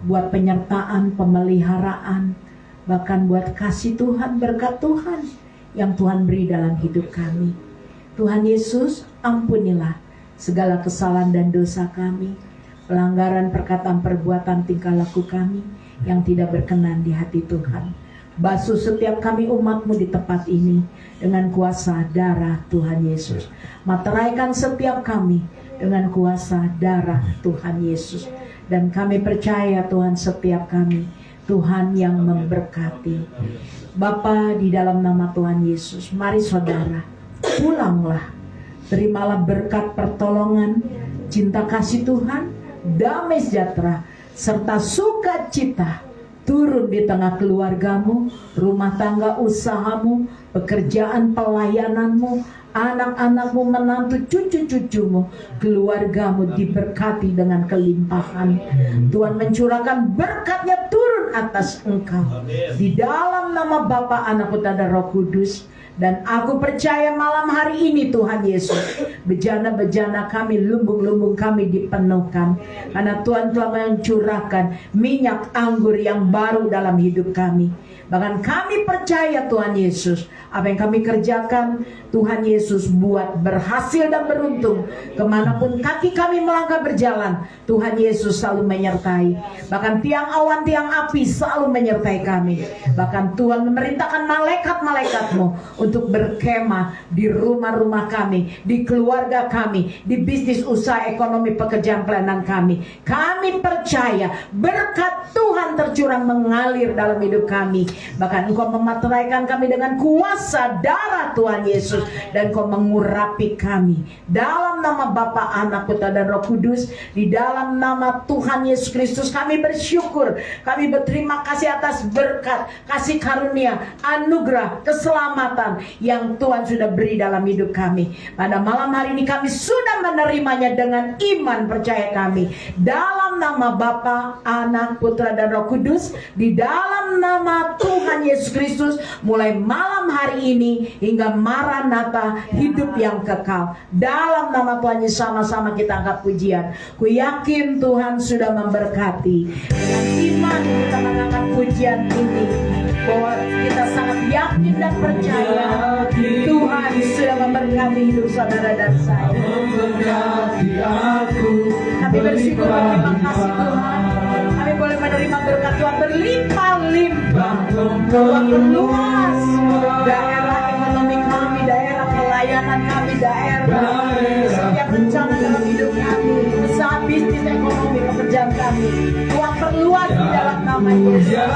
buat penyertaan, pemeliharaan, bahkan buat kasih Tuhan, berkat Tuhan yang Tuhan beri dalam hidup kami. Tuhan Yesus, ampunilah segala kesalahan dan dosa kami, pelanggaran, perkataan, perbuatan, tingkah laku kami yang tidak berkenan di hati Tuhan. Basuh setiap kami umat-Mu di tempat ini dengan kuasa darah Tuhan Yesus. Materaikan setiap kami dengan kuasa darah Tuhan Yesus. Dan kami percaya Tuhan, setiap kami Tuhan yang memberkati. Bapa, di dalam nama Tuhan Yesus, mari saudara pulanglah. Terimalah berkat pertolongan, cinta kasih Tuhan, damai sejahtera, serta sukacita turun di tengah keluargamu, rumah tangga usahamu, pekerjaan pelayananmu, anak-anakmu, menantu, cucu-cucumu, keluargamu diberkati dengan kelimpahan. Tuhan mencurahkan berkat-Nya turun atas engkau. Di dalam nama Bapa, Anak, Putra, dan Roh Kudus. Dan aku percaya malam hari ini Tuhan Yesus, bejana-bejana kami, lumbung-lumbung kami dipenuhkan. Karena Tuhan telah mencurahkan minyak anggur yang baru dalam hidup kami. Bahkan kami percaya Tuhan Yesus, apa yang kami kerjakan Tuhan Yesus buat berhasil dan beruntung. Kemanapun kaki kami melangkah berjalan, Tuhan Yesus selalu menyertai. Bahkan tiang awan, tiang api selalu menyertai kami. Bahkan Tuhan memerintahkan malaikat-malaikat-Mu untuk berkemah di rumah-rumah kami, di keluarga kami, di bisnis, usaha, ekonomi, pekerjaan, pelayanan kami. Kami percaya berkat Tuhan tercurah mengalir dalam hidup kami. Bahkan Engkau memateraikan kami dengan kuasa darah Tuhan Yesus, dan Engkau mengurapi kami. Dalam nama Bapa, Anak, Putra, dan Roh Kudus, di dalam nama Tuhan Yesus Kristus kami bersyukur. Kami berterima kasih atas berkat, kasih karunia, anugerah, keselamatan, yang Tuhan sudah beri dalam hidup kami. Pada malam hari ini kami sudah menerimanya dengan iman percaya kami. Dalam nama Bapa, Anak, Putra dan Roh Kudus, di dalam nama Tuhan Yesus Kristus, mulai malam hari ini hingga Maranatha, hidup yang kekal. Dalam nama Tuhan Yesus sama-sama kita angkat pujian. Ku yakin Tuhan sudah memberkati. Dengan iman kita mengangkat pujian ini, bahwa kita sangat yakin dan percaya Tuhan sudah memberkati hidup saudara dan saya. Kami bersyukur, berterima kasih Tuhan. Kami boleh menerima berkat Tuhan berlimpah-limpah. Tuhan perluas daerah ekonomi kami, daerah pelayanan kami, daerah setiap rencana dalam hidup kami, usaha bisnis ekonomi pekerjaan kami. Tuhan perluas di dalam nama Yesus.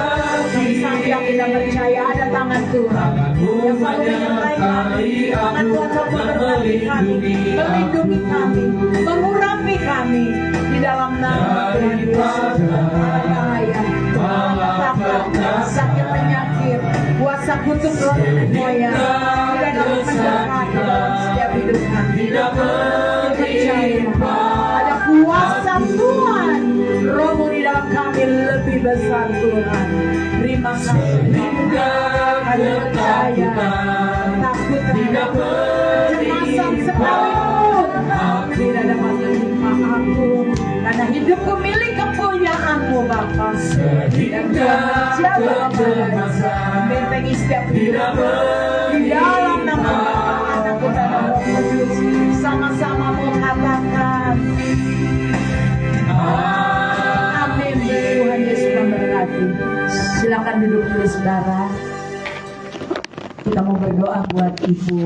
Kami sangat yakin dan percaya ada tangan Tuhan yang selalu menyertai kami. Tangan Tuhan selalu memberkati kami, melindungi kami, mengurapi kami di dalam nama Tuhan Yesus. Bahaya, malapetaka, sakit penyakit, kuasa kutuk roh nenek moyang tidak dapat mendekat dalam setiap hidup kami. Percaya ada kuasa Tuhan, Roh-Mu di dalam kami lebih besar Tuhan. Terima kasih. Kami percaya takut terhadap kecemasan sekalipun tidak dapat menimpa aku, karena hidupku milik kepunyaan-Mu Bapa. Dan Tuhan menjaga kepada membentengi setiap hidupku di dalam nama Bapa, Anak, Putra dan Roh Kudus. Sama-sama mengatakan amin. Tuhan Yesus memberkati. Silakan duduk dulu saudara. Kita mau berdoa buat Ibu